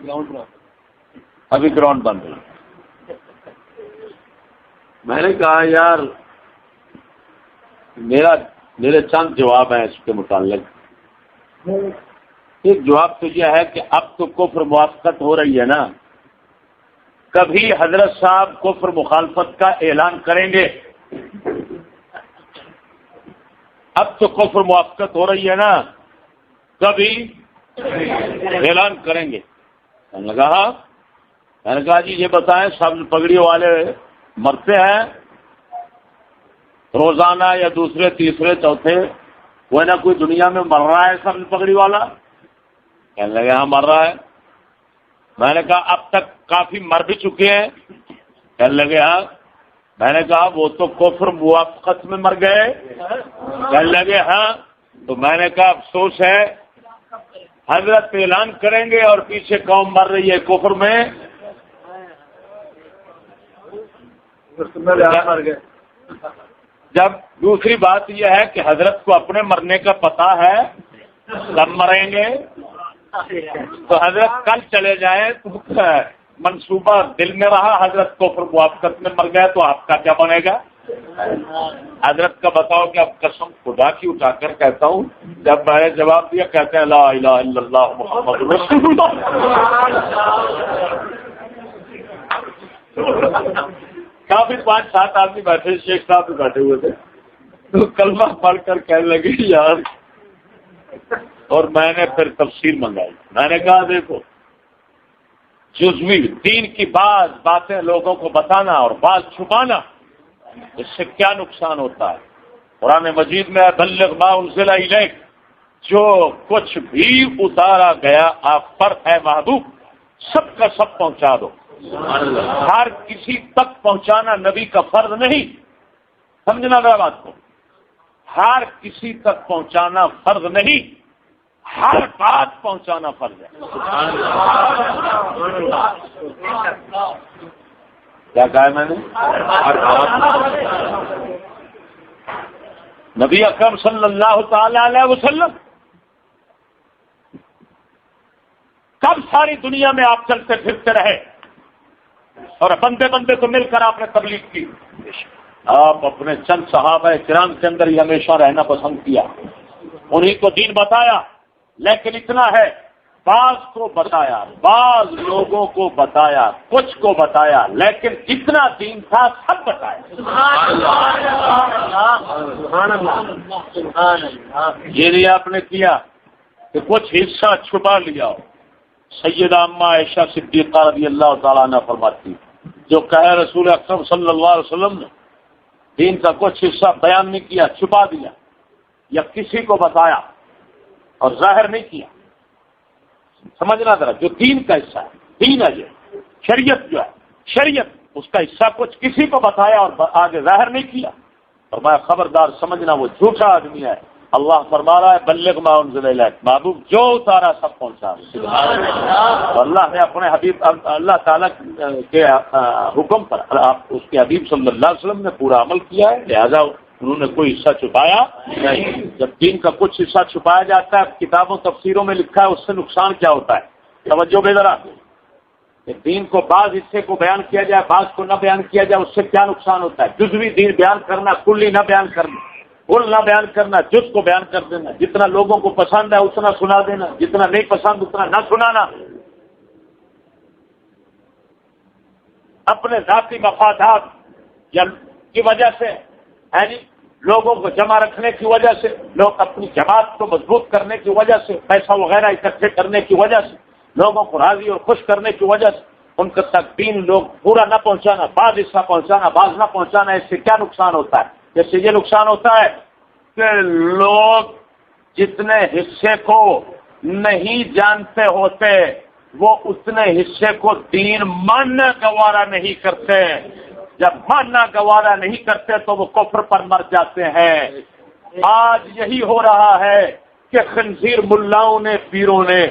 گراؤنڈ بند ہے. میں نے کہا یار میرے چند جواب ہیں اس کے متعلق. ایک جواب تو یہ ہے کہ اب تو کفر موافقت ہو رہی ہے نا، کبھی حضرت صاحب کفر مخالفت کا اعلان کریں گے؟ اب تو کفر موافقت ہو رہی ہے نا، کبھی اعلان کریں گے؟ میں نے کہا جی یہ بتائیں سبز پگڑی والے مرتے ہیں روزانہ یا دوسرے تیسرے چوتھے، کوئی نہ کوئی دنیا میں مر رہا ہے سبز پگڑی والا؟ کہنے لگے ہاں مر رہا ہے. میں نے کہا اب تک کافی مر بھی چکے ہیں؟ کہنے لگے ہاں. میں نے کہا وہ تو کفر موافقت میں مر گئے؟ کہنے لگے ہاں. تو میں نے کہا افسوس ہے، حضرت اعلان کریں گے اور پیچھے قوم مر رہی ہے کفر میں. جب دوسری بات یہ ہے کہ حضرت کو اپنے مرنے کا پتہ ہے، کب مریں گے، تو حضرت کل چلے جائیں تو منصوبہ دل میں رہا، حضرت کفر موافقت میں مر گئے تو آپ کا کیا بنے گا؟ حضرت کا بتاؤ کہ اب قسم خدا کی اٹھا کر کہتا ہوں، جب میں نے جواب دیا کہتے ہیں لا الہ الا اللہ محمد رسول اللہ۔ کافی 5-7 آدمی بیٹھے، شیخ صاحب بھی بیٹھے ہوئے تھے، تو کلمہ پڑھ کر کہنے لگے یار، اور میں نے پھر تفسیر منگائی۔ میں نے کہا دیکھو، جزوی دین کی بعض باتیں لوگوں کو بتانا اور بعض چھپانا، اس سے کیا نقصان ہوتا ہے؟ قرآن مجید میں بلغ ما انزل الیک، جو کچھ بھی اتارا گیا آپ پر ہے محبوب، سب کا سب پہنچا دو۔ ہر کسی تک پہنچانا نبی کا فرض نہیں، سمجھنا میرا بات کو، ہر کسی تک پہنچانا فرض نہیں، ہر بات پہنچانا فرض ہے۔ کیا کہا ہے میں نے؟ ہر بات۔ نبی اکرم صلی اللہ تعالی علیہ وسلم کب ساری دنیا میں آپ چلتے پھرتے رہے اور بندے بندے کو مل کر آپ نے تبلیغ کی؟ آپ اپنے چند صحابہ کرام کے اندر ہی ہمیشہ رہنا پسند کیا، انہیں کو دین بتایا، لیکن اتنا ہے بعض کو بتایا، بعض لوگوں کو بتایا، کچھ کو بتایا، لیکن اتنا دین تھا سب بتایا۔ یہ نہیں آپ نے کیا کہ کچھ حصہ چھپا لیا ہو۔ سیدہ اما عائشہ صدیقہ رضی اللہ تعالیٰ عنہ فرماتی، جو کہے رسول اکرم صلی اللہ علیہ وسلم نے دین کا کچھ حصہ بیان نہیں کیا، چھپا دیا یا کسی کو بتایا اور ظاہر نہیں کیا، سمجھنا ذرا، جو دین کا حصہ ہے، دین ہے یہ شریعت، جو ہے شریعت، اس کا حصہ کچھ کسی کو بتایا اور آگے ظاہر نہیں کیا، اور میں خبردار سمجھنا وہ جھوٹا آدمی ہے۔ اللہ فرما رہا ہے بلغ ما انزل الیک، محبوب جو اتارا سب پہنچا۔ اللہ نے اپنے حبیب اللہ تعالیٰ کے حکم پر اس کے حبیب صلی اللہ علیہ وسلم نے پورا عمل کیا ہے، لہذا انہوں نے کوئی حصہ چھپایا نہیں۔ جب دین کا کچھ حصہ چھپایا جاتا ہے، کتابوں تفسیروں میں لکھا ہے، اس سے نقصان کیا ہوتا ہے؟ توجہ بے ذرا، کہ دین کو بعض حصے کو بیان کیا جائے، بعض کو نہ بیان کیا جائے، اس سے کیا نقصان ہوتا ہے؟ جزوی دین بیان کرنا، کلی نہ بیان کرنا، کل نہ بیان کرنا، جز کو بیان کر دینا، جتنا لوگوں کو پسند ہے اتنا سنا دینا، جتنا نہیں پسند اتنا نہ سنانا، اپنے ذاتی مفادات کی وجہ سے ہے جی، لوگوں کو جمع رکھنے کی وجہ سے، لوگ اپنی جماعت کو مضبوط کرنے کی وجہ سے، پیسہ وغیرہ اکٹھے کرنے کی وجہ سے، لوگوں کو راضی اور خوش کرنے کی وجہ سے ان تک دین لوگ پورا نہ پہنچانا، بعض حصہ پہنچانا، بعض نہ پہنچانا، اس سے کیا نقصان ہوتا ہے؟ جیسے یہ نقصان ہوتا ہے کہ لوگ جتنے حصے کو نہیں جانتے ہوتے وہ اتنے حصے کو دین ماننا گوارا نہیں کرتے، جب ماننا گوارا نہیں کرتے تو وہ کفر پر مر جاتے ہیں۔ آج یہی ہو رہا ہے کہ خنزیر ملاؤں نے، پیروں نے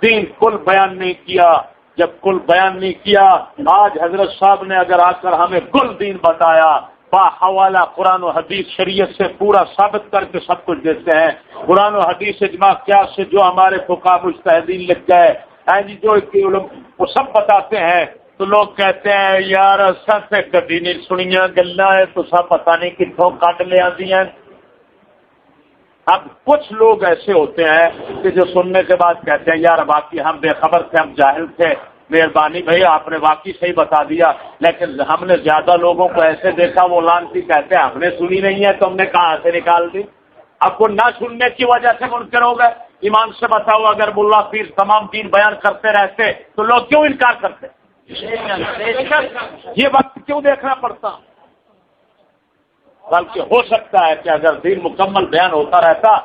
دین کل بیان نہیں کیا، جب کل بیان نہیں کیا، آج حضرت صاحب نے اگر آ کر ہمیں کل دین بتایا، با حوالہ قرآن و حدیث شریعت سے پورا ثابت کر کے سب کچھ دیتے ہیں، قرآن و حدیث اجماع قیاس سے جو ہمارے فقہاء مجتہدین لکھ گئے جی، جو وہ سب بتاتے ہیں، تو لوگ کہتے ہیں یار سب سے کبھی نہیں سنیاں گلا ہے تو سب پتہ نہیں کتوں کٹ لے آتی ہیں۔ اب کچھ لوگ ایسے ہوتے ہیں کہ جو سننے کے بعد کہتے ہیں یار باقی ہم بے خبر تھے، ہم جاہل تھے، مہربانی بھائی آپ نے واقعی صحیح بتا دیا، لیکن ہم نے زیادہ لوگوں کو ایسے دیکھا وہ لانتی کہتے ہیں ہم نے سنی نہیں ہے تو ہم نے کہاں سے نکال دی۔ اب وہ نہ سننے کی وجہ سے منکر ہو گئے۔ ایمان سے بتاؤ اگر ملا پیر تمام دین بیان کرتے رہتے تو لوگ کیوں انکار کرتے؟ یہ وقت کیوں دیکھنا پڑتا؟ بلکہ ہو سکتا ہے کہ اگر دین مکمل بیان ہوتا رہتا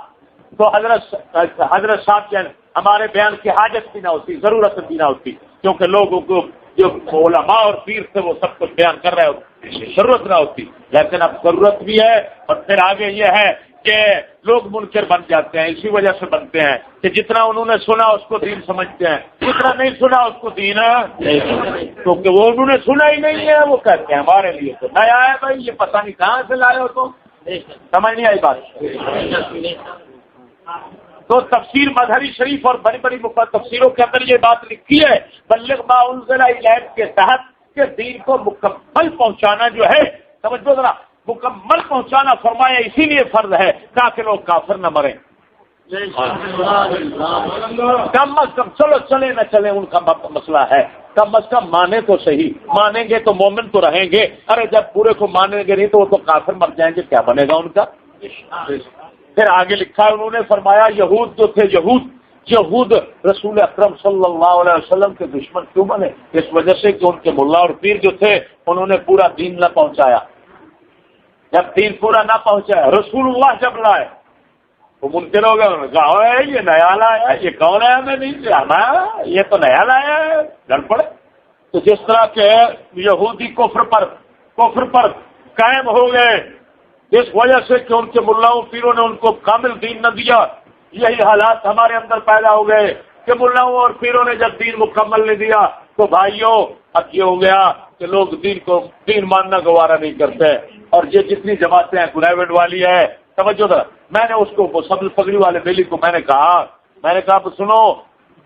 تو حضرت صاحب کے ہمارے بیان کی حاجت بھی نہ ہوتی، ضرورت بھی نہ ہوتی، کیونکہ لوگوں کو جو علماء اور پیر تھے وہ سب کچھ بیان کر رہے ہوتے، ضرورت نہ ہوتی۔ لیکن اب ضرورت بھی ہے، اور پھر آگے یہ ہے کہ لوگ منکر بن جاتے ہیں، اسی وجہ سے بنتے ہیں کہ جتنا انہوں نے سنا اس کو دین سمجھتے ہیں، جتنا نہیں سنا اس کو دین نہیں، کیونکہ وہ انہوں نے سنا ہی نہیں ہے، وہ کہتے ہیں ہمارے لیے تو نیا ہے بھائی، یہ پتہ نہیں کہاں سے لائے ہو، تو سمجھ نہیں آئی بات۔ تو تفسیر مظہری شریف اور بڑی بڑی تفسیروں کے اندر یہ بات لکھی ہے بلغ ما انزل الیک کے تحت کہ دین کو مکمل پہنچانا جو ہے، سمجھو ذرا، مکمل پہنچانا فرمایا اسی لیے فرض ہے تاکہ لوگ کافر نہ مریں. کم از کم چلو چلے نہ چلے ان کا مسئلہ ہے، کم از کم مانے تو صحیح، مانیں گے تو مومن تو رہیں گے. ارے جب پورے کو مانیں گے نہیں تو وہ تو کافر مر جائیں گے، کیا بنے گا ان کا؟ پھر آگے لکھا انہوں نے فرمایا یہود جو تھے، یہود رسول اکرم صلی اللہ علیہ وسلم کے دشمن کیوں بنے؟ اس وجہ سے کہ ان کے ملا اور پیر جو تھے انہوں نے پورا دین نہ پہنچایا. جب دین پورا نہ پہنچایا، رسول اللہ جب لائے وہ منکر ہو گئے، انہوں نے کہا ہے یہ نیا لایا، یہ کون ہے ہمیں نہیں جانا، یہ تو نیا لایا ہے، گڑبڑ. تو جس طرح کے یہودی کفر پر قائم ہو گئے اس وجہ سے کہ ان کے ملاؤں پیروں نے ان کو کامل دین نہ دیا، یہی حالات ہمارے اندر پیدا ہو گئے کہ ملاؤں اور پیروں نے جب دین مکمل نہیں دیا تو بھائیوں اب یہ ہو گیا کہ لوگ دین ماننا گوارا نہیں کرتے. اور یہ جتنی جماعتیں ہیں پرائیویٹ والی ہے، توجہ تھا، میں نے اس کو سب پگڑی والے بیلی کو میں نے کہا سنو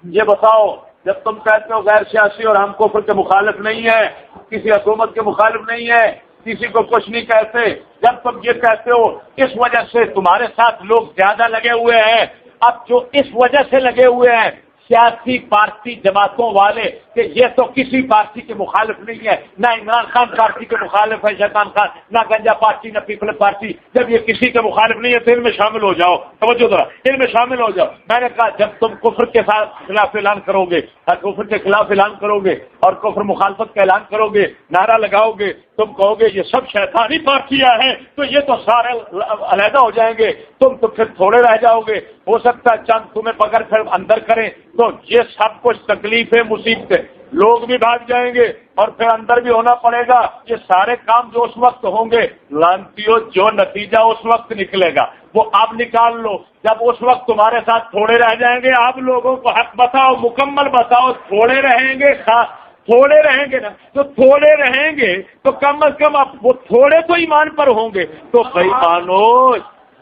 یہ بتاؤ، جب تم کہتے ہو غیر سیاسی اور ہم کفر کے مخالف نہیں ہیں، کسی حکومت کے مخالف نہیں ہے، کسی کو کچھ نہیں کہتے، جب تم یہ کہتے ہو اس وجہ سے تمہارے ساتھ لوگ زیادہ لگے ہوئے ہیں. اب جو اس وجہ سے لگے ہوئے ہیں سیاسی پارٹی جماعتوں والے کہ یہ تو کسی پارٹی کے مخالف نہیں ہے، نہ عمران خان پارٹی کے مخالف ہے شیطان خان، نہ گنجا پارٹی، نہ پیپلز پارٹی، جب یہ کسی کے مخالف نہیں ہے تو ان میں شامل ہو جاؤ. توجہ ذرا، ان میں شامل ہو جاؤ. میں نے کہا جب تم کفر کے خلاف اعلان کرو گے، کفر کے خلاف اعلان کرو گے اور کفر مخالفت کا اعلان کرو گے، نعرہ لگاؤ گے، تم کہو گے یہ سب شیطانی پارٹیاں ہیں تو یہ تو سارے علیحدہ ہو جائیں گے، تم تو پھر تھوڑے رہ جاؤ گے، ہو سکتا ہے چند تمہیں پکڑ پھر اندر کریں، تو یہ سب کچھ تکلیفیں مصیبتیں، لوگ بھی بھاگ جائیں گے اور پھر اندر بھی ہونا پڑے گا. یہ سارے کام جو اس وقت ہوں گے لانتیوں، جو نتیجہ اس وقت نکلے گا وہ اب نکال لو. جب اس وقت تمہارے ساتھ تھوڑے رہ جائیں گے، آپ لوگوں کو حق بتاؤ، مکمل بتاؤ، تھوڑے رہیں گے نا، تو تھوڑے رہیں گے تو کم از کم اب وہ تھوڑے تو ایمان پر ہوں گے. تو بھائی مانو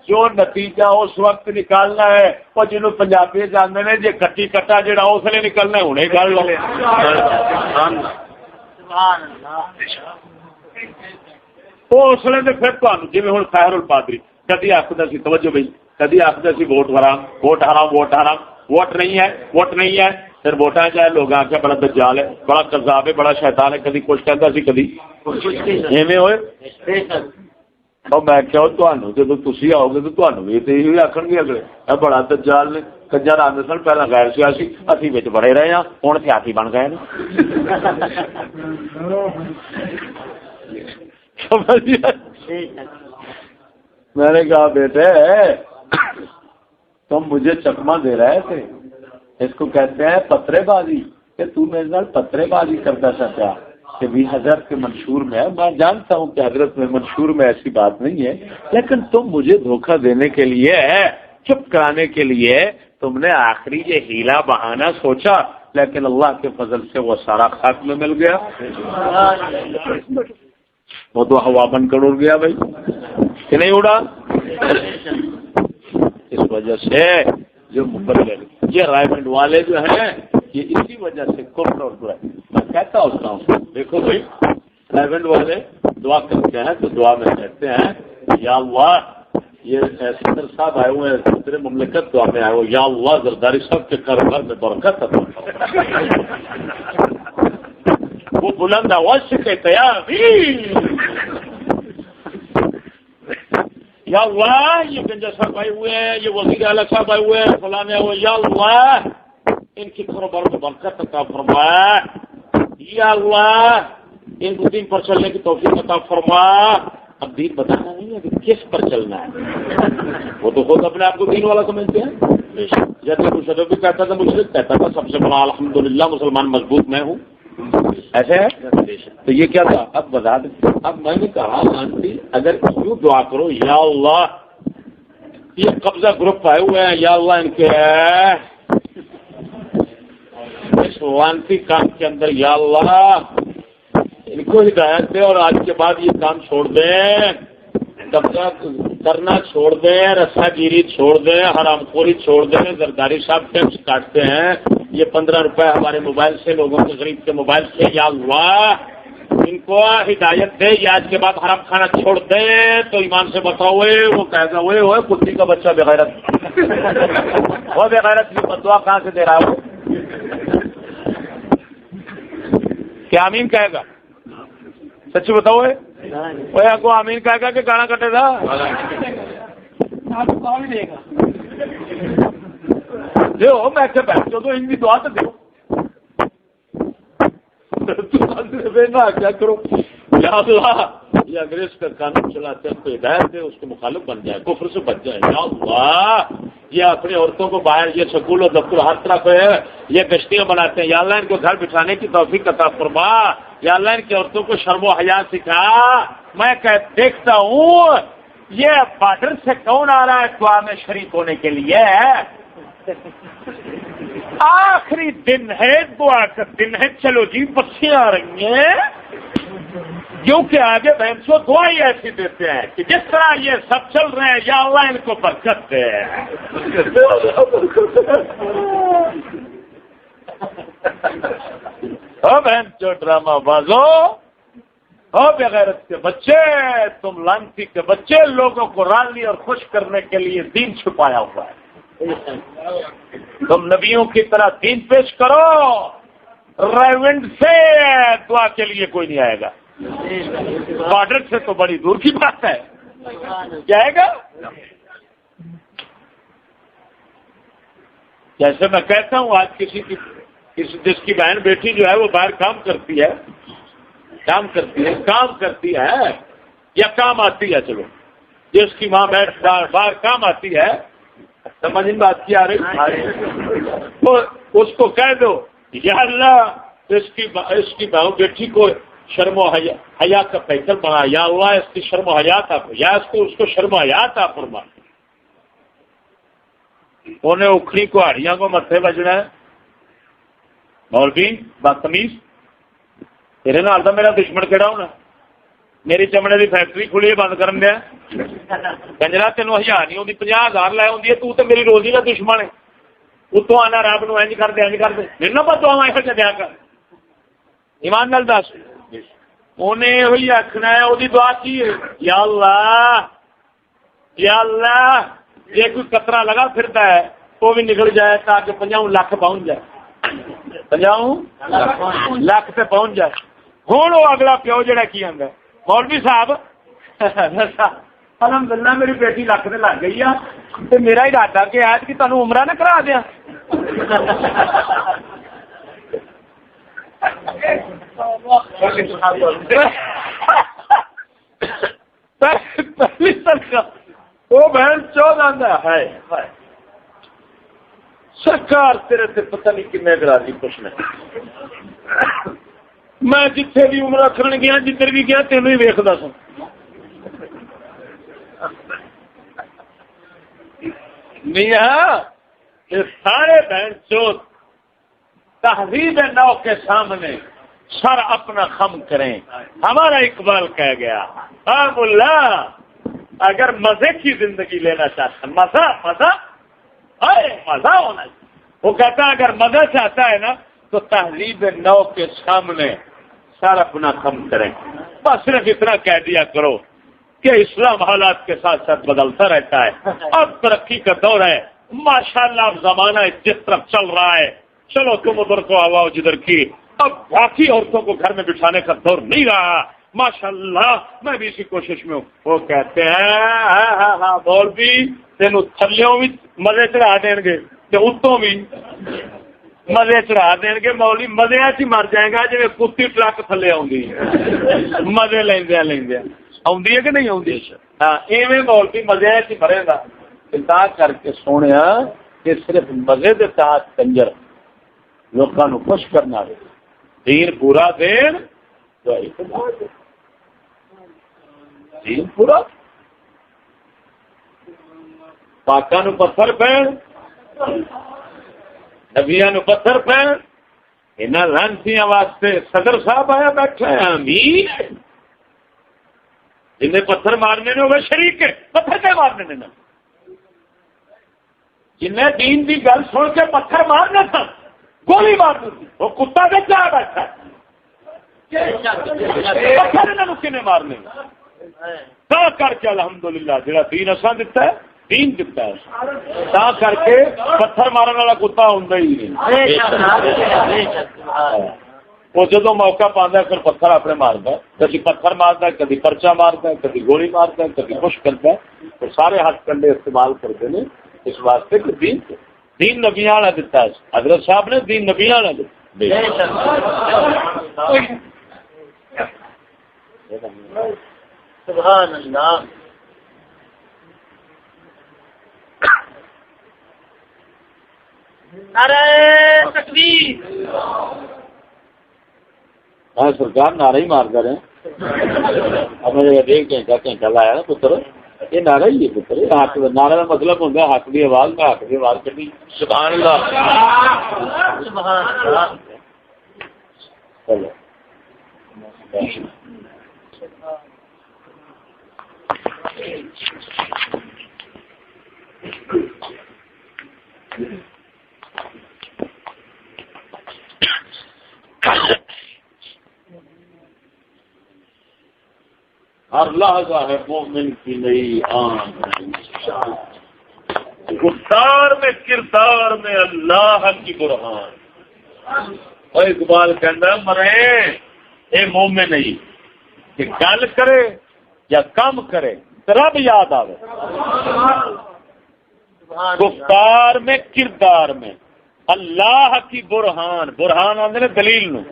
جو نتیجہ اس وقت نکالنا ہے وہ جنہوں پنجابی جانتے ہیں جی کٹی کٹا جڑا اس لیے نکلنا ہے انہیں گل لو. وہ اس لیے پھر تمہیں جی ہوں خیر الپادری کدی آخر سی، توجہ بھائی، کدی آخر سی ووٹ حرام، ووٹ نہیں ہے پھر ووٹاں چاہے لوگ آخیا بڑا دجال ہے، بڑا کذاب ہے، بڑا شیطان ہے، کدی کچھ کہتا سی کدی ایویں ہوئے. میں کیا جب تھی آؤ گے تو تمہیں بھی تو یہ آخر گے اگلے بڑا دجال نے کنجر آدھے سن پہلے غیر سیاسی اسی بچ بڑے رہے ہیں ہوں سیاسی بن گئے. میں نے کہا بیٹے تم مجھے چکما دے رہے تھے، اس کو کہتے ہیں پترے بازی، کہ تو میرے ساتھ پترے بازی کرتا سکتا کہ بھی حضرت کے منشور میں ہے. میں جانتا ہوں کہ حضرت میں منشور میں ایسی بات نہیں ہے، لیکن تم مجھے دھوکہ دینے کے لیے، چپ کرانے کے لیے تم نے آخری یہ ہیلا بہانہ سوچا، لیکن اللہ کے فضل سے وہ سارا خاک میں مل گیا، وہ تو ہوا بن کر اڑ گیا بھائی کہ نہیں اڑا. اس وجہ سے جو مبلغ یہ رائمنڈ والے جو ہیں یہ اسی وجہ سے کفر اور برائی. میں کہتا ہوتا ہوں دیکھو بھائی رائمنڈ والے دعا کرتے ہیں تو دعا میں کہتے ہیں یا اللہ یہ صدر صاحب آئے ہوئے ہیں دوسرے مملکت دعا میں آئے ہوئے، یا اللہ زرداری صاحب کے کاروبار میں برکت عطا فرما. وہ بلند آواز سے کہتے ہیں یا اللہ یہ گنجا صاحب آئے ہوئے ہیں، یہ وزیر اعلیٰ صاحب آئے ہوئے ہیں، فلانے آئے ہوئے، یا اللہ ان کی کاروبار میں برکت عطا فرما، یا اللہ ان کو دین پر چلنے کی توفیق عطا فرما. اب دین بتانا نہیں ہے کہ کس پر چلنا ہے، وہ تو خود اپنے آپ کو دین والا سمجھتے ہیں. جیسے مشرف بھی کہتا تھا، مشرف کہتا تھا سب سے بڑا الحمدللہ مسلمان مضبوط میں ہوں، ایسے ہے. تو یہ کیا تھا اب بتا دیں. اب میں نے کہا آنٹی اگر یوں دعا کرو یا اللہ یہ قبضہ گروپ آئے ہوئے ہیں، یا اللہ ان کے اس وانتی کام کے اندر یا اللہ ان کو ہدایت دے اور آج کے بعد یہ کام چھوڑ دیں، قبضہ کرنا چھوڑ دیں، رسا گیری چھوڑ دیں، حرام خوری چھوڑ دیں. زرداری صاحب ٹیکس کاٹتے ہیں، یہ 15 روپے ہمارے موبائل سے، لوگوں کے غریب کے موبائل سے، یا اللہ ان کو ہدایت دے یا آج کے بعد حرام کھانا چھوڑ دے تو ایمان سے بتاؤ وہ کہے گا وہ کتی کا بچہ بغیرت وہ بغیرت کی بدعا کہاں سے دے رہا ہے وہ کیا آمین کہے گا سچی بتاؤ وہ آپ کو آمین کہے گا کہ گانا کٹے گا دیو میں کہ بیٹھو تو ان کی دعا تو دیو کیا کرو یا اللہ یہ انگریز کا قانون چلاتے ہیں تو ہدایت دے اس کے مخالف بن جائے کفر سے بچ جائے یا اللہ یہ اپنی عورتوں کو باہر یہ سکول اور دفتر ہر طرف ہے یہ گشتیاں بناتے ہیں یا اللہ ان کو گھر بٹھانے کی توفیق عطا فرما یا اللہ ان کی عورتوں کو شرم و حیا سکھا میں دیکھتا ہوں یہ بارڈر سے کون آ رہا ہے دعا میں شریک ہونے کے لیے آخری دن ہے دعا کا دن ہے چلو جی بچیاں آ رہی ہیں کیونکہ آگے بہن کو دعا ہی ایسی دیتے ہیں کہ جس طرح یہ سب چل رہے ہیں یا اللہ ان کو برکت دے بہن جو ڈرامہ بازو ہو بغیرت کے بچے تم لانتی کے بچے لوگوں کو راضی اور خوش کرنے کے لیے دین چھپایا ہوا ہے تم نبیوں کی طرح دین پیش کرو ریونڈ سے دعا کے لیے کوئی نہیں آئے گا بارڈر سے تو بڑی دور کی بات ہے جائے گا جیسے میں کہتا ہوں آج جس کی بہن بیٹی جو ہے وہ باہر کام کرتی ہے یا کام آتی ہے چلو جس کی ماں بیٹھ باہر کام آتی ہے سمجھ میں بات کی آ رہی اس کو کہہ دو یا اللہ اس کی بہو بیٹی کو شرم و حیا کا پیکر بنا یا اللہ اس کی شرم و حیات آپ یا اس کو شرم و حیات آپ فرما انہیں اکھڑی کوہاڑیاں کو متھے بجنا ہے مولوی بدتمیز تیرے نال تو میرا دشمن کہڑا ہونا میری چمڑے کی فیکٹری کھلی ہے بند کرن دیا کنجرا تینوں 1000 نہیں آتی 50,000 لے آتی ہے تو میری روزی کا دشمن ہے اتوں آنا رب نو انج کر دے میرے نہ پتا یہ دیا کر ایمان نال دس انہیں یہ آخنا ہے وہ دعا کی ہے یا اللہ یہ کوئی قطرہ لگا پھرتا ہے وہ بھی نکل جائے تاکہ 50 لاکھ پہنچ جائے 50 لاکھ پہ پہنچ جائے ہوں وہ اگلا پیو جڑا کی آتا ہے مولوی صاحب الحمدللہ میری بیٹی لکھ سے لگ گئی ہے میرا ارادہ کہ آج کی تمہیں عمرہ نہ کرا دیا پہلی وہ بہن چودہ ہے سرکار تیرے سے پتہ نہیں کنے گراجی کچھ نہیں میں جتھے بھی عمرہ کرن گیا جدھر بھی گیا تینوں ہی ویکھدا سا میاں یہ سارے بہن چوت تہذیب نو کے سامنے سر اپنا خم کریں ہمارا اقبال کہہ گیا ہاں ملا اگر مزے کی زندگی لینا چاہتا مزہ ہونا چاہیے وہ کہتا ہے اگر مزہ چاہتا ہے نا تو تہذیب نو کے سامنے سر اپنا خم کریں بس صرف اتنا کہہ دیا کرو کہ اسلام حالات کے ساتھ ساتھ بدلتا رہتا ہے اب ترقی کا دور ہے ماشاءاللہ اب زمانہ جس طرف چل رہا ہے چلو تم ادھر کو آواؤ جدھر کی اب باقی عورتوں کو گھر میں بٹھانے کا دور نہیں رہا ماشاءاللہ میں بھی اسی کوشش میں ہوں وہ کہتے ہیں ہاں بول بھی تینوں تھلیوں بھی مزے چڑھا دیں گے اتوں بھی مزے چڑھا دیں گے مولی مزے ہی مر جائے گا جی کتی ٹرک تھلے آدھی مزے لیندیا آدھی ہے کہ نہیں آدھی ہاں ایویں مولوی مزے ہی مرے گا کر کے سونے کہ صرف مزے کے ساتھ کنجر لوگوں کو خوش کرنا ہے دین پورا دین پورا پاکاں نو پتھر پین نبیاں نو پتھر پین انہاں لانتیاں واسطے صدر صاحب آیا بیٹھا ہے امین جنہیں پتھر مارنے نے وہ شریک ہے پتھر کے مارنے نے جنہیں دین کی گل سن کے پتھر مارنا تھا گولی مارنی تھی وہ کتا کے چاہ بیٹھا پتھر انہاں نوں کنے مارنے تا کر کے الحمدللہ جڑا دین اساں دتا ہے دین دتا ہے تا کر کے پتھر مارن والا کتا ہوندا ہی نہیں وہ جدو موقع پاتا ہے پھر پتھر اپنے مارتا ہے کبھی پتھر مارتا ہے کبھی پرچا مارتا ہے کبھی گولی مارتا ہے کبھی کچھ کرتا ہے تو سارے ہاتھ کنڈے استعمال کرتے ہیں اس واسطے کہ دین نبیاں والا دیتا ہے حضرت صاحب نے دین نبیاں والا دیتا سبحان اللہ نعرہ تکبیر ہاں سرکار نعرہ ہی مارتا رہے ہمیں ایک گھنٹہ لایا نا پتر یہ نعرہ ہی ہے پتر حق نعرہ کا مطلب ہوتا ہے حق کی آواز میں حق کی آواز کٹی سبحان اللہ سبحان اللہ چلو ہر لحظہ ہے مومن کی نئی آن گفتار میں کردار میں اللہ کی برہان اور اقبال کہنا مرے اے مومن نہیں کہ گل کرے یا کام کرے رب یاد آوے گفتار میں کردار میں اللہ کی برہان برہان آندے نے دلیل نو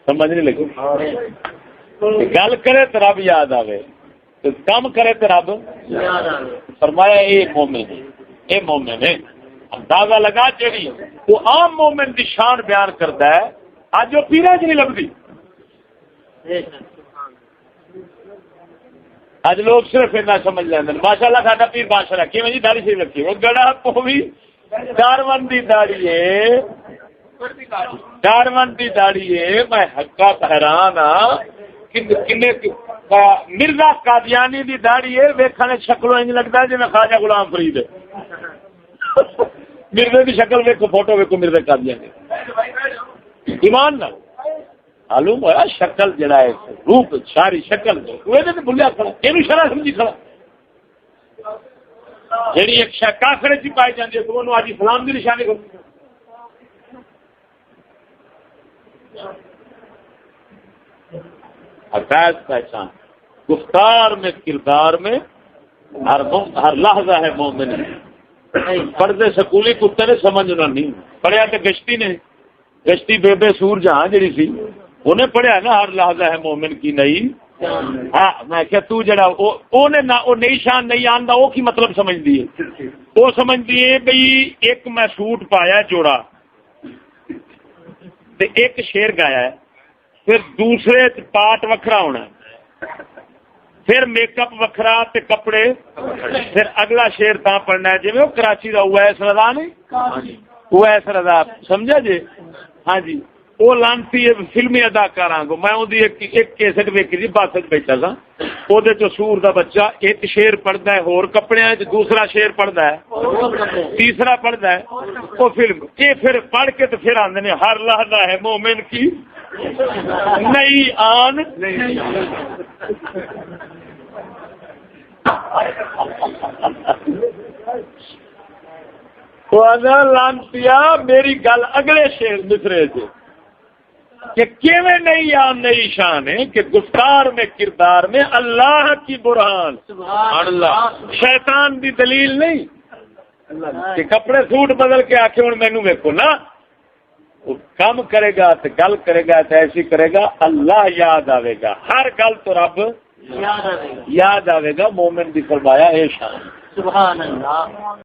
سمجھ نہیں لگی گل کرے تو رب یاد آوے کام کرے تو رب فرمایا اے مومن ہے اے مومن ہے اندازہ لگا جیڑی وہ عام مومن دی شان بیان کرتا ہے اج وہ پیرا چ نہیں لگتی اج لوگ صرف اتنا سمجھ لیندے ماشاء اللہ ساڈا پیر بادشاہ رکھی میں جی داڑھی سے رکھی وہ گڑا پوی داروند دی داڑھی ہے داروند دی داڑھی ہے میں حقا حیران ہاں مرزا قادیانی دی داڑھی ہے ویکھنے شکلوں انج لگتا ہے جی میں خواجہ غلام فرید ہے مرزے دی شکل ویکھو فوٹو ویکھو مرزا قادیانی ایمان نہ معلوم ہوا شکل جڑا ہے روپ ساری شکل بھولیا کھڑا یہ شرح سمجھی کھڑا جیڑی ایک شے کافر چ پائی جاتی ہے تو انہوں آج اسلام کی نشانی کرو حقائق پہچان گفتار میں کردار میں ہر لحظہ ہے مومن پڑھتے سکولی کتے نے سمجھنا نہیں پڑھیا تو گشتی نے گشتی بے بے سور جہاں جڑی سی انہیں پڑھیا نا ہر لحظہ ہے مومن کی نئی ہاں میں کہ تو جڑا وہ نئی شان نہیں آندا وہ کی مطلب سمجھدی ہے وہ سمجھدی ہے بھئی ایک میں سوٹ پایا جوڑا تے ایک شعر گایا ہے پھر دوسرے پارٹ وکھرا ہونا پھر میک اپ وکھرا تے کپڑے پھر اگلا شعر تاں پڑھنا ہے جی وہ کراچی دا اویس رضا نہیں اویس رضا سمجھا جی ہاں جی وہ لانتی فلمی اداکار کو میں ایک کیسٹ ویکھی تھی بس بیٹھا سا وہ سور دا بچہ ایک شعر پڑھتا ہے ہور کپڑے دوسرا شعر پڑھتا ہے تیسرا پڑھتا ہے وہ فلم یہ پھر پڑھ کے تو پھر آندے نے ہر لحظہ ہے مومن کی نئی آن لانتیا میری گل اگلے شعر مصرے سے کہ کیویں نئی آن نئی شان ہے کہ گفتار میں کردار میں اللہ کی برہان سبحان اللہ شیطان دی دلیل نہیں کہ کپڑے سوٹ بدل کے آکھے ہوں مینوں ویکھو نا وہ کام کرے گا تو گل کرے گا تو ایسی کرے گا اللہ یاد آئے گا ہر گل تو رب یاد آئے گا مومن دی فرمایا اے شان سبحان اللہ